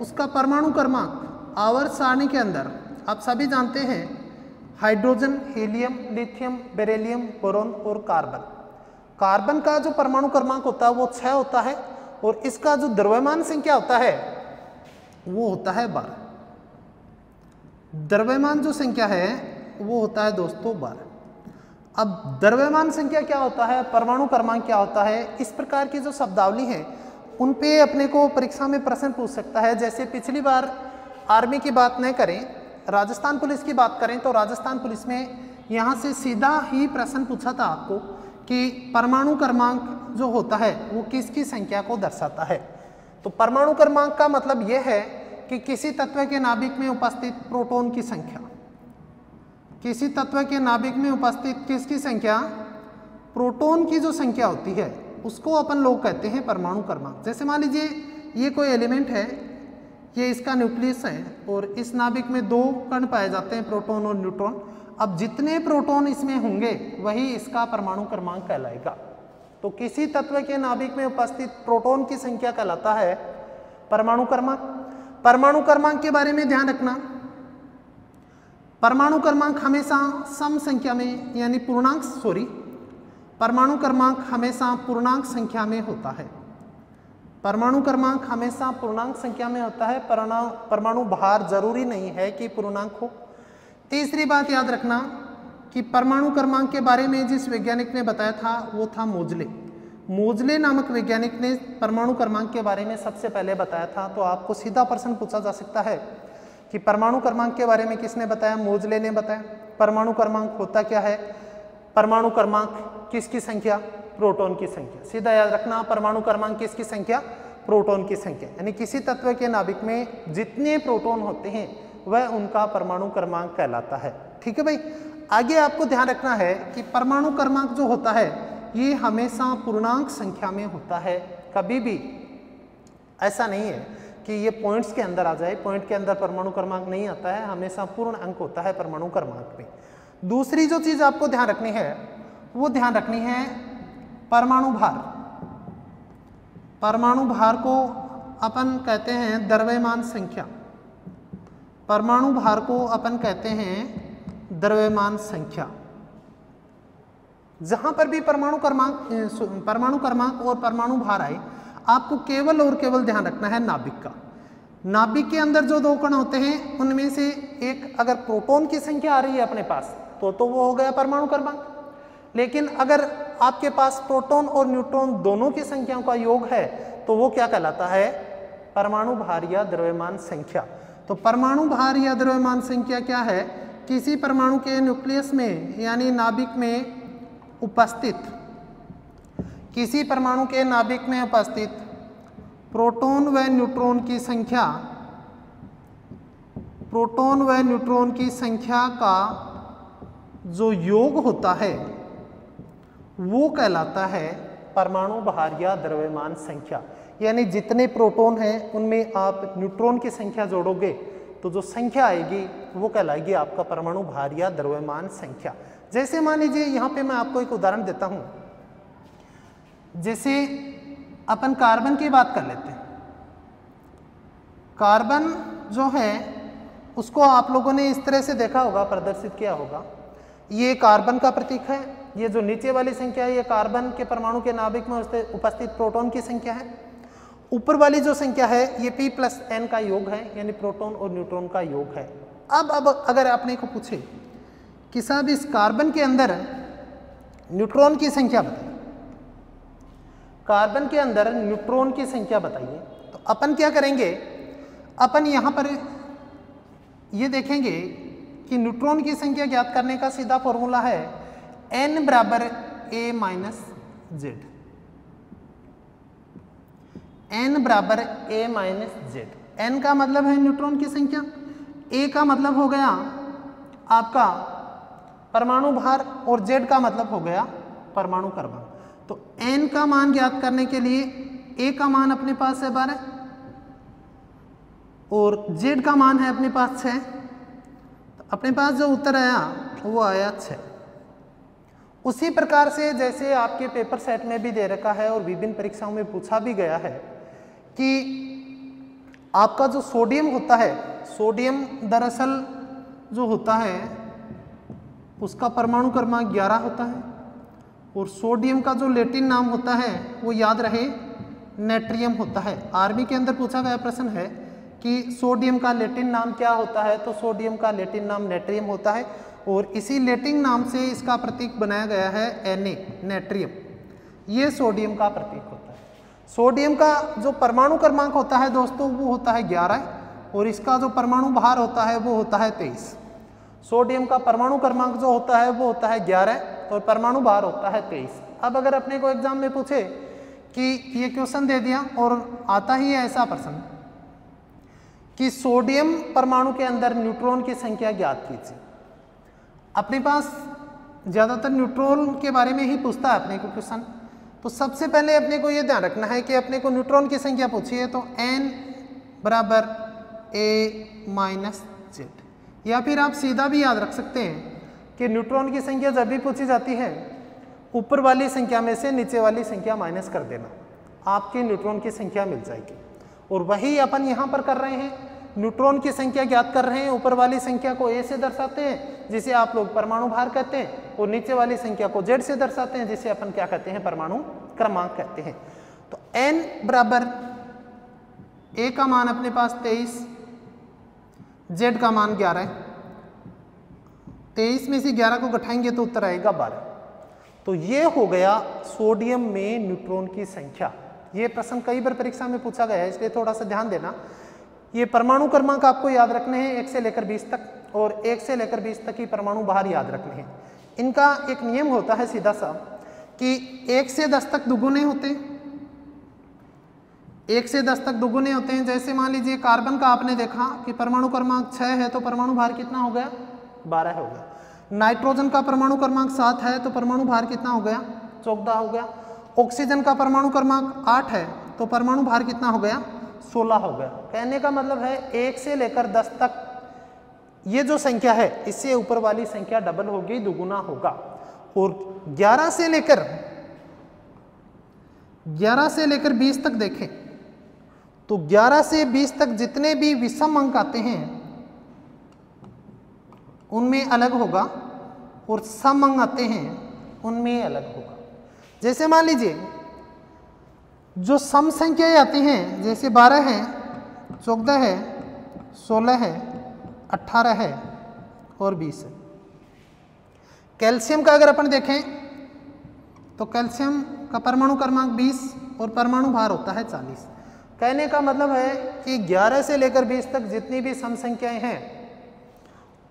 Speaker 1: उसका परमाणु क्रमांक आवर्त सारणी के अंदर आप सभी जानते हैं hydrogen, helium, lithium, beryllium, boron और कार्बन। कार्बन का जो परमाणु क्रमांक होता है वो 6 होता है और इसका जो द्रव्यमान संख्या होता है वो होता है 12। द्रव्यमान जो संख्या है वो होता है दोस्तों 12। अब द्रव्यमान संख्या क्या होता है, परमाणु क्रमांक क्या होता है, इस प्रकार की जो शब्दावली है उन पे अपने को परीक्षा में प्रश्न पूछ सकता है। जैसे पिछली बार आर्मी की बात नहीं करें, राजस्थान पुलिस की बात करें तो राजस्थान पुलिस में यहाँ से सीधा ही प्रश्न पूछा था आपको कि परमाणु क्रमांक जो होता है वो किसकी संख्या को दर्शाता है। तो परमाणु क्रमांक का मतलब यह है कि किसी तत्व के नाभिक में उपस्थित प्रोटॉन की संख्या, किसी तत्व के नाभिक में उपस्थित किसकी संख्या, प्रोटॉन की जो संख्या होती है उसको अपन लोग कहते हैं परमाणु क्रमांक। जैसे मान लीजिए ये कोई एलिमेंट है, ये इसका न्यूक्लियस है और इस नाभिक में 2 कण पाए जाते हैं, प्रोटॉन और न्यूट्रॉन। अब जितने प्रोटॉन इसमें होंगे वही इसका परमाणु क्रमांक कहलाएगा। तो किसी तत्व के नाभिक में उपस्थित प्रोटॉन की संख्या कहलाता है परमाणु क्रमांक। परमाणु क्रमांक के बारे में ध्यान रखना, परमाणु क्रमांक हमेशा सम संख्या में यानी पूर्णांक परमाणु क्रमांक हमेशा पूर्णांक संख्या में होता है। परमाणु क्रमांक हमेशा पूर्णांक संख्या में होता है। परमाणु भार जरूरी नहीं है कि पूर्णांक हो। तीसरी बात याद रखना कि परमाणु क्रमांक के बारे में जिस वैज्ञानिक ने बताया था वो था मोजले। मोजले नामक वैज्ञानिक ने परमाणु क्रमांक के बारे में सबसे पहले बताया था। तो आपको सीधा प्रश्न पूछा जा सकता है कि परमाणु क्रमांक के बारे में किसने बताया, मोजले ने बताया। परमाणु क्रमांक होता क्या है, परमाणु क्रमांक किसकी संख्या, प्रोटॉन की संख्या। सीधा याद रखना, परमाणु क्रमांक किसकी संख्या, प्रोटॉन की संख्या। यानी किसी तत्व के नाभिक में जितने प्रोटॉन होते हैं वह उनका परमाणु क्रमांक कहलाता है। ठीक है भाई। आगे आपको ध्यान रखना है कि परमाणु क्रमांक जो होता है ये हमेशा पूर्णांक संख्या में होता है। कभी भी ऐसा नहीं है कि ये पॉइंट्स के अंदर आ जाए, पॉइंट के अंदर परमाणु क्रमांक नहीं आता है, हमेशा पूर्ण अंक होता है परमाणु क्रमांक में। दूसरी जो चीज आपको ध्यान रखनी है वो ध्यान रखनी है परमाणु भार। परमाणु भार को अपन कहते हैं द्रव्यमान संख्या। परमाणु भार को अपन कहते हैं द्रव्यमान संख्या। जहां पर भी परमाणु क्रमांक और परमाणु भार आए, आपको केवल और केवल ध्यान रखना है नाभिक का। नाभिक के अंदर जो 2 कण होते हैं उनमें से एक अगर प्रोटॉन की संख्या आ रही है अपने पास तो वो हो गया परमाणु क्रमांक। लेकिन अगर आपके पास प्रोटॉन और न्यूट्रॉन दोनों की संख्याओं का योग है तो वो क्या कहलाता है, परमाणु भार या द्रव्यमान संख्या। तो परमाणु भार या द्रव्यमान संख्या क्या है, किसी परमाणु के न्यूक्लियस में यानी नाभिक में उपस्थित, किसी परमाणु के नाभिक में उपस्थित प्रोटॉन व न्यूट्रॉन की संख्या, प्रोटॉन व न्यूट्रॉन की संख्या का जो योग होता है वो कहलाता है परमाणु भार या द्रव्यमान संख्या। यानी जितने प्रोटॉन हैं उनमें आप न्यूट्रॉन की संख्या जोड़ोगे तो जो संख्या आएगी वो कहलाएगी आपका परमाणु भार या द्रव्यमान संख्या। जैसे मान लीजिए यहाँ पे मैं आपको एक उदाहरण देता हूँ। जैसे अपन कार्बन की बात कर लेते हैं। कार्बन जो है उसको आप लोगों ने इस तरह से देखा होगा, प्रदर्शित किया होगा। ये कार्बन का प्रतीक है। ये जो नीचे वाली संख्या है ये कार्बन के परमाणु के नाभिक में उपस्थित प्रोटॉन की संख्या है। ऊपर वाली जो संख्या है ये P+N का योग है, यानी प्रोटॉन और न्यूट्रॉन का योग है। अब अगर आपने को पूछे कि साहब इस कार्बन के अंदर न्यूट्रॉन की संख्या बताइए, कार्बन के अंदर न्यूट्रॉन की संख्या बताइए, तो अपन क्या करेंगे, अपन यहाँ पर ये देखेंगे कि न्यूट्रॉन की संख्या ज्ञात करने का सीधा फॉर्मूला है n बराबर a माइनस जेड। n बराबर a माइनस जेड। n का मतलब है न्यूट्रॉन की संख्या, a का मतलब हो गया आपका परमाणु भार और z का मतलब हो गया परमाणु क्रमांक। तो n का मान ज्ञात करने के लिए a का मान अपने पास है 12 और z का मान है अपने पास 6। तो अपने पास जो उत्तर आया वो आया 6। उसी प्रकार से जैसे आपके पेपर सेट में भी दे रखा है और विभिन्न परीक्षाओं में पूछा भी गया है कि आपका जो सोडियम होता है, सोडियम दरअसल जो होता है उसका परमाणु क्रमांक 11 होता है और सोडियम का जो लैटिन नाम होता है वो याद रहे नेट्रियम होता है। आर्मी के अंदर पूछा गया प्रश्न है कि सोडियम का लैटिन नाम क्या होता है, तो सोडियम का लैटिन नाम नेट्रियम होता है और इसी लैटिन नाम से इसका प्रतीक बनाया गया है Na, नेट्रियम। ये सोडियम का प्रतीक होता है। सोडियम का जो परमाणु क्रमांक होता है दोस्तों वो होता है 11 और इसका जो परमाणु भार होता है वो होता है 23। सोडियम का परमाणु क्रमांक जो होता है वो होता है 11 और परमाणु भार होता है 23। अब अगर अपने को एग्जाम में पूछे कि ये क्वेश्चन दे दिया और आता ही है ऐसा प्रश्न कि सोडियम परमाणु के अंदर न्यूट्रॉन की संख्या ज्ञात कीजिए। अपने पास ज़्यादातर न्यूट्रॉन के बारे में ही पूछता है अपने को क्वेश्चन। तो सबसे पहले अपने को ये ध्यान रखना है कि अपने को न्यूट्रॉन की संख्या पूछी है तो n बराबर a माइनस जेड, या फिर आप सीधा भी याद रख सकते हैं कि न्यूट्रॉन की संख्या जब भी पूछी जाती है ऊपर वाली संख्या में से नीचे वाली संख्या माइनस कर देना, आपकी न्यूट्रॉन की संख्या मिल जाएगी। और वही अपन यहाँ पर कर रहे हैं, न्यूट्रॉन की संख्या ज्ञात कर रहे हैं। ऊपर वाली संख्या को a से दर्शाते हैं जिसे आप लोग परमाणु भार कहते हैं, और नीचे वाली संख्या को z से दर्शाते हैं जिसे अपन क्या कहते हैं, परमाणु क्रमांक कहते हैं। तो n बराबर a का मान अपने पास 23, z का मान 11 है। 23 में से 11 को घटाएंगे तो उत्तर आएगा 12। तो ये हो गया सोडियम में न्यूट्रॉन की संख्या। ये प्रश्न कई बार परीक्षा में पूछा गया है, इसलिए थोड़ा सा ध्यान देना। ये परमाणु क्रमांक आपको याद रखने हैं 1 से लेकर 20 तक, और 1 से लेकर 20 तक ही परमाणु भार याद रखने हैं। इनका एक नियम होता है सीधा सा कि 1 से 10 तक दुगुने होते हैं, 1 से 10 तक दुगुने होते हैं। जैसे मान लीजिए कार्बन का आपने देखा कि परमाणु क्रमांक 6 है तो परमाणु भार कितना हो गया, 12 हो गया। नाइट्रोजन का परमाणु क्रमांक 7 है तो परमाणु भार कितना हो गया, 14 हो गया। ऑक्सीजन का परमाणु क्रमांक 8 है तो परमाणु भार कितना हो गया, 16 हो गया। कहने का मतलब है 1 से लेकर 10 तक ये जो संख्या है इससे ऊपर वाली संख्या डबल होगी, दुगुना होगा। और 11 से लेकर 20 तक देखें तो 11 से 20 तक जितने भी विषम अंक आते हैं उनमें अलग होगा, और सम अंक आते हैं उनमें अलग होगा। जैसे मान लीजिए जो सम संख्याएं आती हैं, जैसे 12 है, 14 है, 16 है, 18 है और 20 है। कैल्शियम का अगर अपन देखें तो कैल्शियम का परमाणु क्रमांक 20 और परमाणु भार होता है 40। कहने का मतलब है कि 11 से लेकर 20 तक जितनी भी सम संख्याएं हैं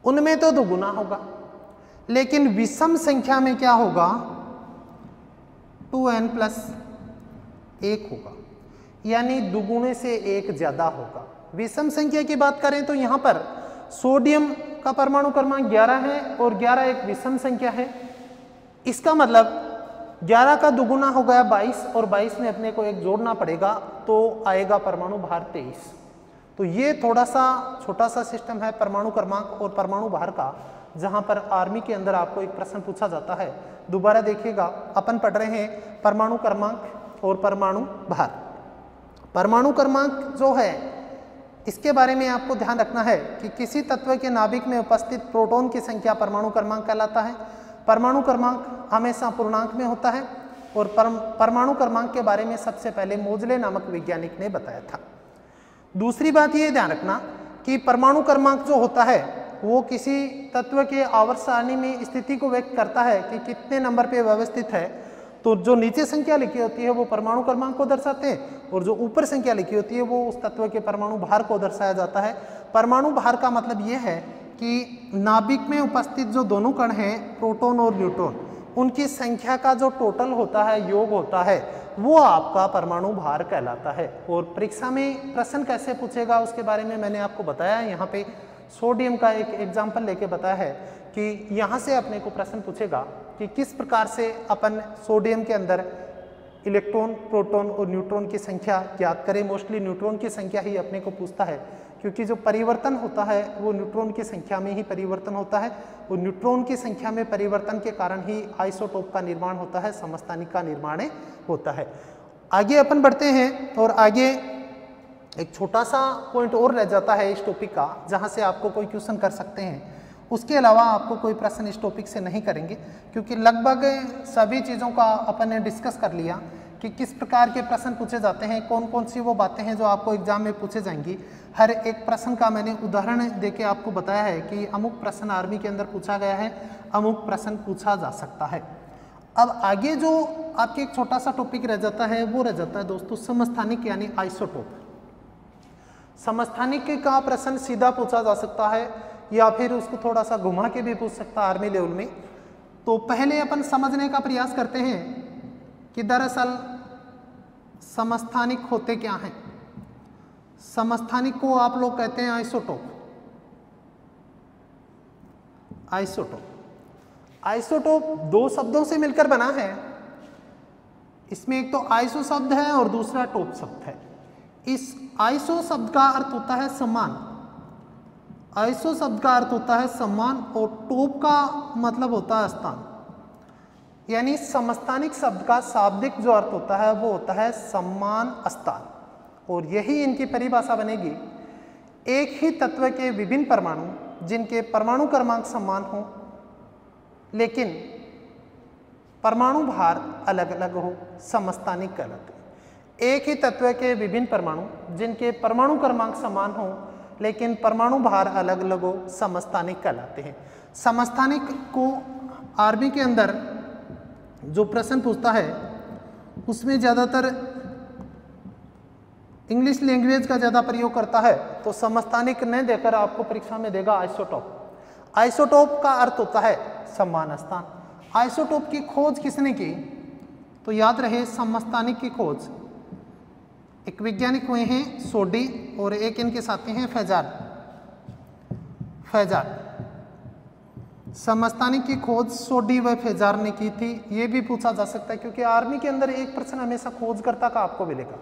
Speaker 1: उनमें तो दुगुना होगा, लेकिन विषम संख्या में क्या होगा, 2n + 1 होगा, यानी दुगुने से 1 ज्यादा होगा। विषम संख्या की बात करें तो यहाँ पर सोडियम का परमाणु क्रमांक 11 है और 11 एक विषम संख्या है। इसका मतलब 11 का दुगुना हो गया 22, और 22 में अपने को 1 जोड़ना पड़ेगा तो आएगा परमाणु भार 23। तो ये थोड़ा सा छोटा सा सिस्टम है परमाणु क्रमांक और परमाणु भार का, जहाँ पर आर्मी के अंदर आपको एक प्रश्न पूछा जाता है। दोबारा देखिएगा, अपन पढ़ रहे हैं परमाणु क्रमांक और परमाणु भार। परमाणु क्रमांक जो है इसके बारे में आपको ध्यान रखना है कि किसी तत्व के नाभिक में उपस्थित प्रोटॉन की संख्या परमाणु क्रमांक कहलाता है। परमाणु क्रमांक हमेशा पूर्णांक में होता है, और परमाणु क्रमांक के बारे में सबसे पहले मोजले नामक वैज्ञानिक ने बताया था। दूसरी बात ये ध्यान रखना कि परमाणु क्रमांक जो होता है वो किसी तत्व के आवर्त सारणी में स्थिति को व्यक्त करता है कि कितने नंबर पे व्यवस्थित है। तो जो नीचे संख्या लिखी होती है वो परमाणु क्रमांक को दर्शाते हैं, और जो ऊपर संख्या लिखी होती है वो उस तत्व के परमाणु भार को दर्शाया जाता है। परमाणु भार का मतलब ये है कि नाभिक में उपस्थित जो दोनों कण हैं, प्रोटॉन और न्यूट्रॉन, उनकी संख्या का जो टोटल होता है, योग होता है, वो आपका परमाणु भार कहलाता है। और परीक्षा में प्रश्न कैसे पूछेगा उसके बारे में मैंने आपको बताया है। यहाँ पे सोडियम का एक एग्जाम्पल लेके बताया है कि यहाँ से अपने को प्रश्न पूछेगा कि किस प्रकार से अपन सोडियम के अंदर इलेक्ट्रॉन, प्रोटॉन और न्यूट्रॉन की संख्या ज्ञात करें। मोस्टली न्यूट्रॉन की संख्या ही अपने को पूछता है, क्योंकि जो परिवर्तन होता है वो न्यूट्रॉन की संख्या में ही परिवर्तन होता है, और न्यूट्रॉन की संख्या में परिवर्तन के कारण ही आइसोटोप का निर्माण होता है, समस्थानिक का निर्माण होता है। आगे अपन बढ़ते हैं, और आगे एक छोटा सा पॉइंट और रह जाता है इस टॉपिक का, जहाँ से आपको कोई क्वेश्चन कर सकते हैं। उसके अलावा आपको कोई प्रश्न इस टॉपिक से नहीं करेंगे, क्योंकि लगभग सभी चीज़ों का अपन ने डिस्कस कर लिया कि किस प्रकार के प्रश्न पूछे जाते हैं, कौन कौन सी वो बातें हैं जो आपको एग्जाम में पूछे जाएंगी। हर एक प्रश्न का मैंने उदाहरण देके आपको बताया है कि अमुक प्रश्न आर्मी के अंदर पूछा गया है, अमुक प्रश्न पूछा जा सकता है। अब आगे जो आपके एक छोटा सा टॉपिक रह जाता है वो रह जाता है दोस्तों समस्थानिक यानी आइसोटोप। समस्थानिक का प्रश्न सीधा पूछा जा सकता है या फिर उसको थोड़ा सा घुमा के भी पूछ सकता है आर्मी लेवल में। तो पहले अपन समझने का प्रयास करते हैं कि दरअसल समस्थानिक होते क्या हैं। समस्थानिक को आप लोग कहते हैं आइसोटोप। आइसोटोप आइसोटोप दो शब्दों से मिलकर बना है। इसमें एक तो आइसो शब्द है और दूसरा टोप शब्द है। इस आइसो शब्द का अर्थ होता है समान, आइसो शब्द का अर्थ होता है समान और टोप का मतलब होता है स्थान। यानी समस्थानिक शब्द का शाब्दिक जो अर्थ होता है वो होता है समान स्थान, और यही इनकी परिभाषा बनेगी। एक ही तत्व के विभिन्न परमाणु जिनके परमाणु क्रमांक समान हो लेकिन परमाणु भार अलग अलग हो, समस्थानिक कहलाते हैं। एक ही तत्व के विभिन्न परमाणु जिनके परमाणु क्रमांक समान हो लेकिन परमाणु भार अलग अलग हो, समस्थानिक कहलाते हैं। समस्थानिक को आर्मी के अंदर जो प्रश्न पूछता है उसमें ज़्यादातर इंग्लिश लैंग्वेज का ज़्यादा प्रयोग करता है, तो समस्थानिक नहीं देकर आपको परीक्षा में देगा आइसोटोप। आइसोटोप का अर्थ होता है समान स्थान। आइसोटोप की खोज किसने की? तो याद रहे समस्थानिक की खोज एक वैज्ञानिक हुए हैं सोडी, और एक इनके साथी हैं फैजाल। समस्थानिक की खोज सोडी व फैजार ने की थी। ये भी पूछा जा सकता है क्योंकि आर्मी के अंदर एक प्रश्न हमेशा खोजकर्ता का आपको मिलेगा।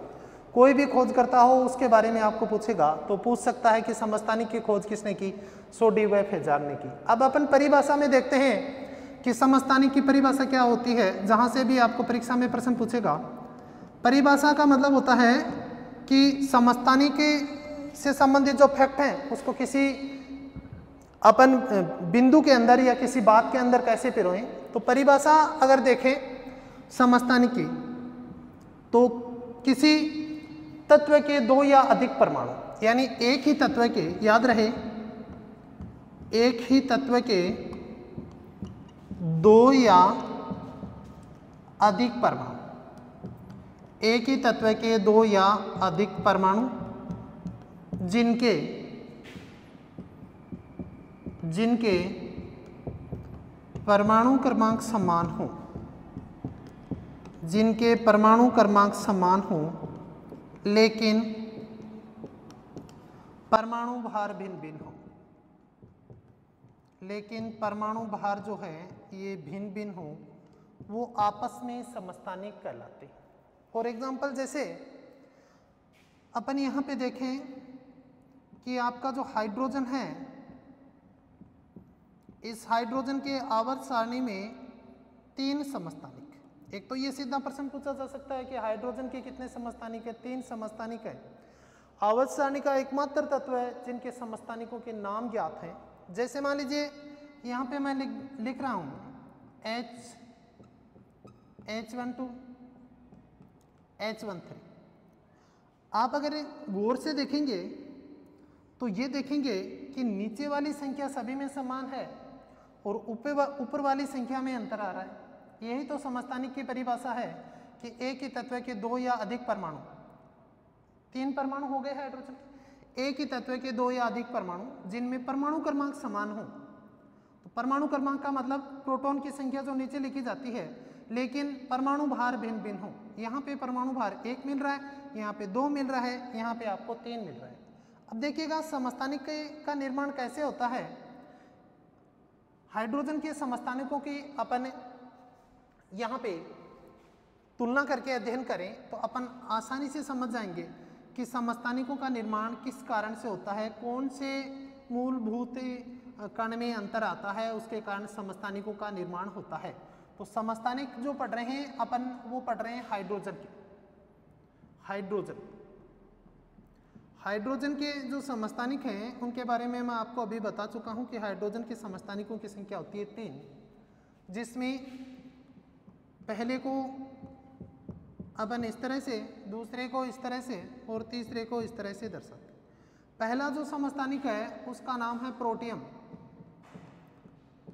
Speaker 1: कोई भी खोजकर्ता हो उसके बारे में आपको पूछेगा तो पूछ सकता है कि समस्थानिक की खोज किसने की? सोडी व फैजार ने की। अब अपन परिभाषा में देखते हैं कि समस्थानिक की परिभाषा क्या होती है। जहां से भी आपको परीक्षा में प्रश्न पूछेगा, परिभाषा का मतलब होता है कि समस्थानिक से संबंधित जो फैक्ट हैं उसको किसी अपन बिंदु के अंदर या किसी बात के अंदर कैसे पिरोएं। तो परिभाषा अगर देखें समस्थानिक की, तो किसी तत्व के दो या अधिक परमाणु, यानी एक ही तत्व के, याद रहे एक ही तत्व के दो या अधिक परमाणु, एक ही तत्व के दो या अधिक परमाणु जिनके परमाणु क्रमांक समान हो, जिनके परमाणु क्रमांक समान हो लेकिन परमाणु भार भिन्न भिन्न हो, लेकिन परमाणु भार जो है ये भिन्न भिन्न हो, वो आपस में समस्थानिक कहलाते हैं। फॉर एग्जाम्पल जैसे अपन यहाँ पे देखें कि आपका जो हाइड्रोजन है, इस हाइड्रोजन के आवर्त सारणी में 3 समस्थानिक। एक तो ये सीधा प्रश्न पूछा जा सकता है कि हाइड्रोजन के कितने समस्थानिक है? 3 समस्थानिक है। आवर्त सारणी का एकमात्र तत्व है जिनके समस्थानिकों के नाम ज्ञात हैं। जैसे मान लीजिए यहाँ पे मैं लिख रहा हूँ H12 H13। आप अगर गौर से देखेंगे तो ये देखेंगे कि नीचे वाली संख्या सभी में समान है और ऊपर वाली संख्या में अंतर आ रहा है। यही तो समस्थानिक की परिभाषा है कि एक ही तत्व के दो या अधिक परमाणु, 3 परमाणु हो गए हाइड्रोजन, एक ही तत्व के दो या अधिक परमाणु जिनमें परमाणु क्रमांक समान हो। तो परमाणु क्रमांक का मतलब प्रोटॉन की संख्या जो नीचे लिखी जाती है, लेकिन परमाणु भार भिन्न भिन्न हो। यहाँ पे परमाणु भार 1 मिल रहा है, यहाँ पे 2 मिल रहा है, यहाँ पे आपको 3 मिल रहा है। अब देखिएगा समस्थानिक का निर्माण कैसे होता है। हाइड्रोजन के समस्थानिकों की अपन यहाँ पे तुलना करके अध्ययन करें तो अपन आसानी से समझ जाएंगे कि समस्थानिकों का निर्माण किस कारण से होता है, कौन से मूलभूत कण में अंतर आता है, उसके कारण समस्थानिकों का निर्माण होता है। तो समस्थानिक जो पढ़ रहे हैं अपन, वो पढ़ रहे हैं हाइड्रोजन के। हाइड्रोजन के जो समस्थानिक हैं उनके बारे में मैं आपको अभी बता चुका हूं कि हाइड्रोजन के समस्थानिकों की संख्या होती है 3, जिसमें पहले को अपन इस तरह से, दूसरे को इस तरह से और तीसरे को इस तरह से दर्शाते हैं। पहला जो समस्थानिक है उसका नाम है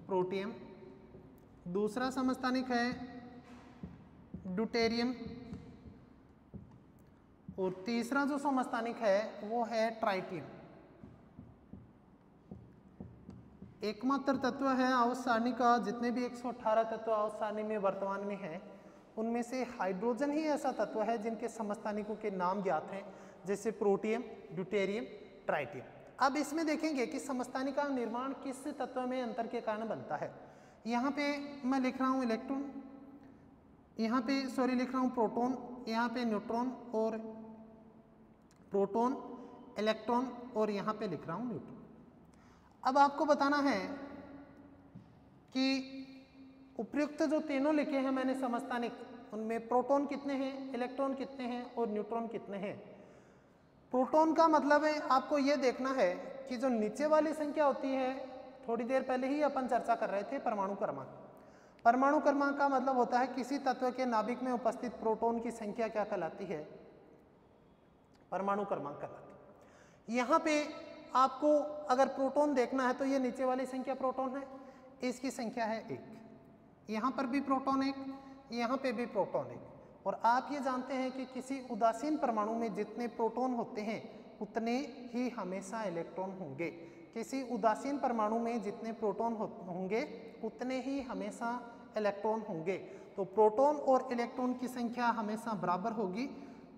Speaker 1: प्रोटियम। दूसरा समस्थानिक है ड्यूटेरियम और तीसरा जो समस्थानिक है वो है ट्राइटियम। एकमात्र तत्व है आवर्त सारणी का, जितने भी 118 तत्व आवर्त सारणी में वर्तमान में है उनमें से हाइड्रोजन ही ऐसा तत्व है जिनके समस्थानिकों के नाम ज्ञात हैं, जैसे प्रोटियम, ड्यूटेरियम, ट्राइटियम। अब इसमें देखेंगे कि समस्थानिक का निर्माण किस तत्व में अंतर के कारण बनता है। यहाँ पे मैं लिख रहा हूँ इलेक्ट्रॉन, यहाँ पे सॉरी लिख रहा हूँ प्रोटॉन, यहाँ पे न्यूट्रॉन और प्रोटॉन, इलेक्ट्रॉन और यहाँ पे लिख रहा हूँ न्यूट्रॉन। अब आपको बताना है कि उपयुक्त जो तीनों लिखे हैं मैंने समस्थानिक, उनमें प्रोटॉन कितने हैं, इलेक्ट्रॉन कितने हैं और न्यूट्रॉन कितने हैं। प्रोटॉन का मतलब है आपको ये देखना है कि जो नीचे वाली संख्या होती है, थोड़ी देर पहले ही अपन चर्चा कर रहे थे परमाणु क्रमांक। परमाणु क्रमांक का मतलब होता है किसी तत्व के नाभिक में उपस्थित प्रोटॉन की संख्या क्या कहलाती है, परमाणु क्रमांक कहलाती है। यहाँ पे आपको अगर प्रोटॉन देखना है तो ये नीचे वाली संख्या प्रोटॉन है, इसकी संख्या है 1, यहाँ पर भी प्रोटॉन 1, यहाँ पे भी प्रोटॉन 1। और आप ये जानते हैं कि किसी उदासीन परमाणु में जितने प्रोटॉन होते हैं उतने ही हमेशा इलेक्ट्रॉन होंगे। किसी उदासीन परमाणु में जितने प्रोटॉन होंगे उतने ही हमेशा इलेक्ट्रॉन होंगे। तो प्रोटॉन और इलेक्ट्रॉन की संख्या हमेशा बराबर होगी।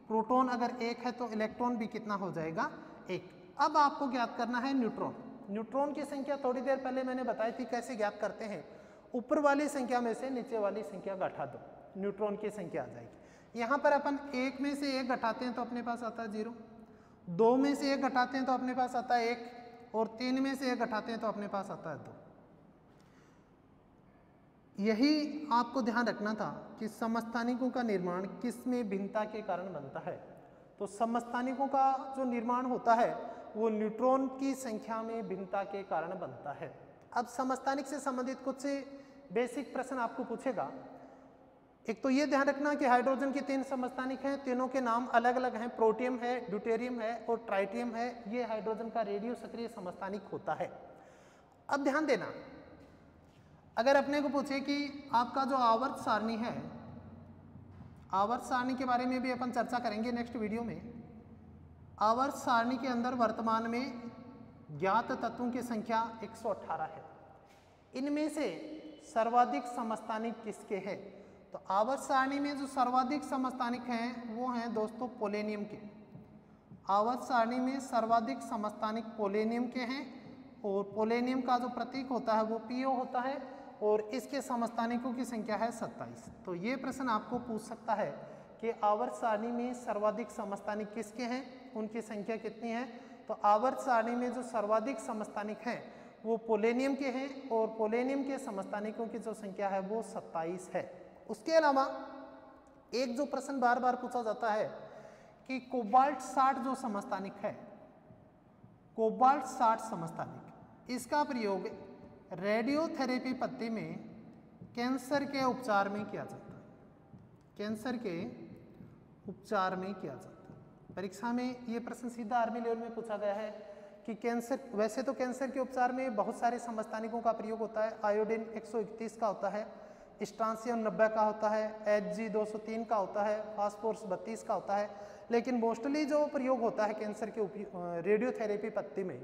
Speaker 1: प्रोटॉन अगर 1 है तो इलेक्ट्रॉन भी कितना हो जाएगा, 1। अब आपको ज्ञात करना है न्यूट्रॉन। न्यूट्रॉन की संख्या थोड़ी देर पहले मैंने बताई थी कैसे ज्ञात करते हैं। ऊपर वाली संख्या में से नीचे वाली संख्या घटा दो, न्यूट्रॉन की संख्या आ जाएगी। यहाँ पर अपन 1 में से 1 घटाते हैं तो अपने पास आता है 0, 2 में से 1 घटाते हैं तो अपने पास आता है 1, और 3 में से 1 घटाते हैं तो अपने पास आता है 2। यही आपको ध्यान रखना था कि समस्थानिकों का निर्माण किस में भिन्नता के कारण बनता है। तो समस्थानिकों का जो निर्माण होता है वो न्यूट्रॉन की संख्या में भिन्नता के कारण बनता है। अब समस्थानिक से संबंधित कुछ बेसिक प्रश्न आपको पूछेगा। एक तो ये ध्यान रखना कि हाइड्रोजन के 3 समस्थानिक हैं, तीनों के नाम अलग अलग हैं, प्रोटियम है, ड्यूटेरियम है और ट्राइटियम है। ये हाइड्रोजन का रेडियो सक्रिय समस्थानिक होता है। अब ध्यान देना, अगर अपने को पूछे कि आपका जो आवर्त सारणी है, आवर्त सारणी के बारे में भी अपन चर्चा करेंगे नेक्स्ट वीडियो में। आवर्त सारणी के अंदर वर्तमान में ज्ञात तत्वों की संख्या 118 है। इनमें से सर्वाधिक समस्थानिक किसके हैं? तो आवर्त सारणी में जो सर्वाधिक समस्थानिक हैं वो हैं दोस्तों पोलेनियम के। आवर्त सारणी में सर्वाधिक समस्थानिक पोलेनियम के हैं और पोलेनियम का जो प्रतीक होता है वो पीओ होता है और इसके समस्थानिकों की संख्या है 27। तो ये प्रश्न आपको पूछ सकता है कि आवर्त सारणी में सर्वाधिक समस्थानिक किसके हैं, उनकी संख्या कितनी है। तो आवर्त सारणी में जो सर्वाधिक समस्थानिक हैं वो पोलेनियम के हैं और पोलेनियम के समस्थानिकों की जो संख्या है वो 27 है। उसके अलावा एक जो प्रश्न बार बार पूछा जाता है कि कोबाल्ट 60 जो समस्थानिक है, कोबाल्ट 60 समस्थानिक, इसका प्रयोग रेडियोथेरेपी पद्धति में कैंसर के उपचार में किया जाता है। कैंसर के उपचार में किया जाता है। परीक्षा में ये प्रश्न सीधा आर्मी लेवल में पूछा गया है कि कैंसर, वैसे तो कैंसर के उपचार में बहुत सारे समस्थानिकों का प्रयोग होता है। आयोडीन 131 का होता है, स्ट्रांसियम 90 का होता है, Hg 203 का होता है, फास्फोरस 32 का होता है। लेकिन मोस्टली जो प्रयोग होता है कैंसर के रेडियोथेरेपी पद्धति में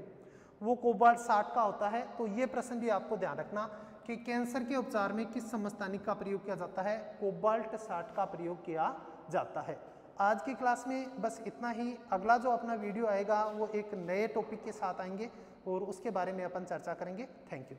Speaker 1: वो कोबाल्ट 60 का होता है। तो ये प्रश्न भी आपको ध्यान रखना कि कैंसर के उपचार में किस समस्थानिक का प्रयोग किया जाता है, कोबाल्ट 60 का प्रयोग किया जाता है। आज की क्लास में बस इतना ही। अगला जो अपना वीडियो आएगा वो एक नए टॉपिक के साथ आएंगे और उसके बारे में अपन चर्चा करेंगे। Thank you.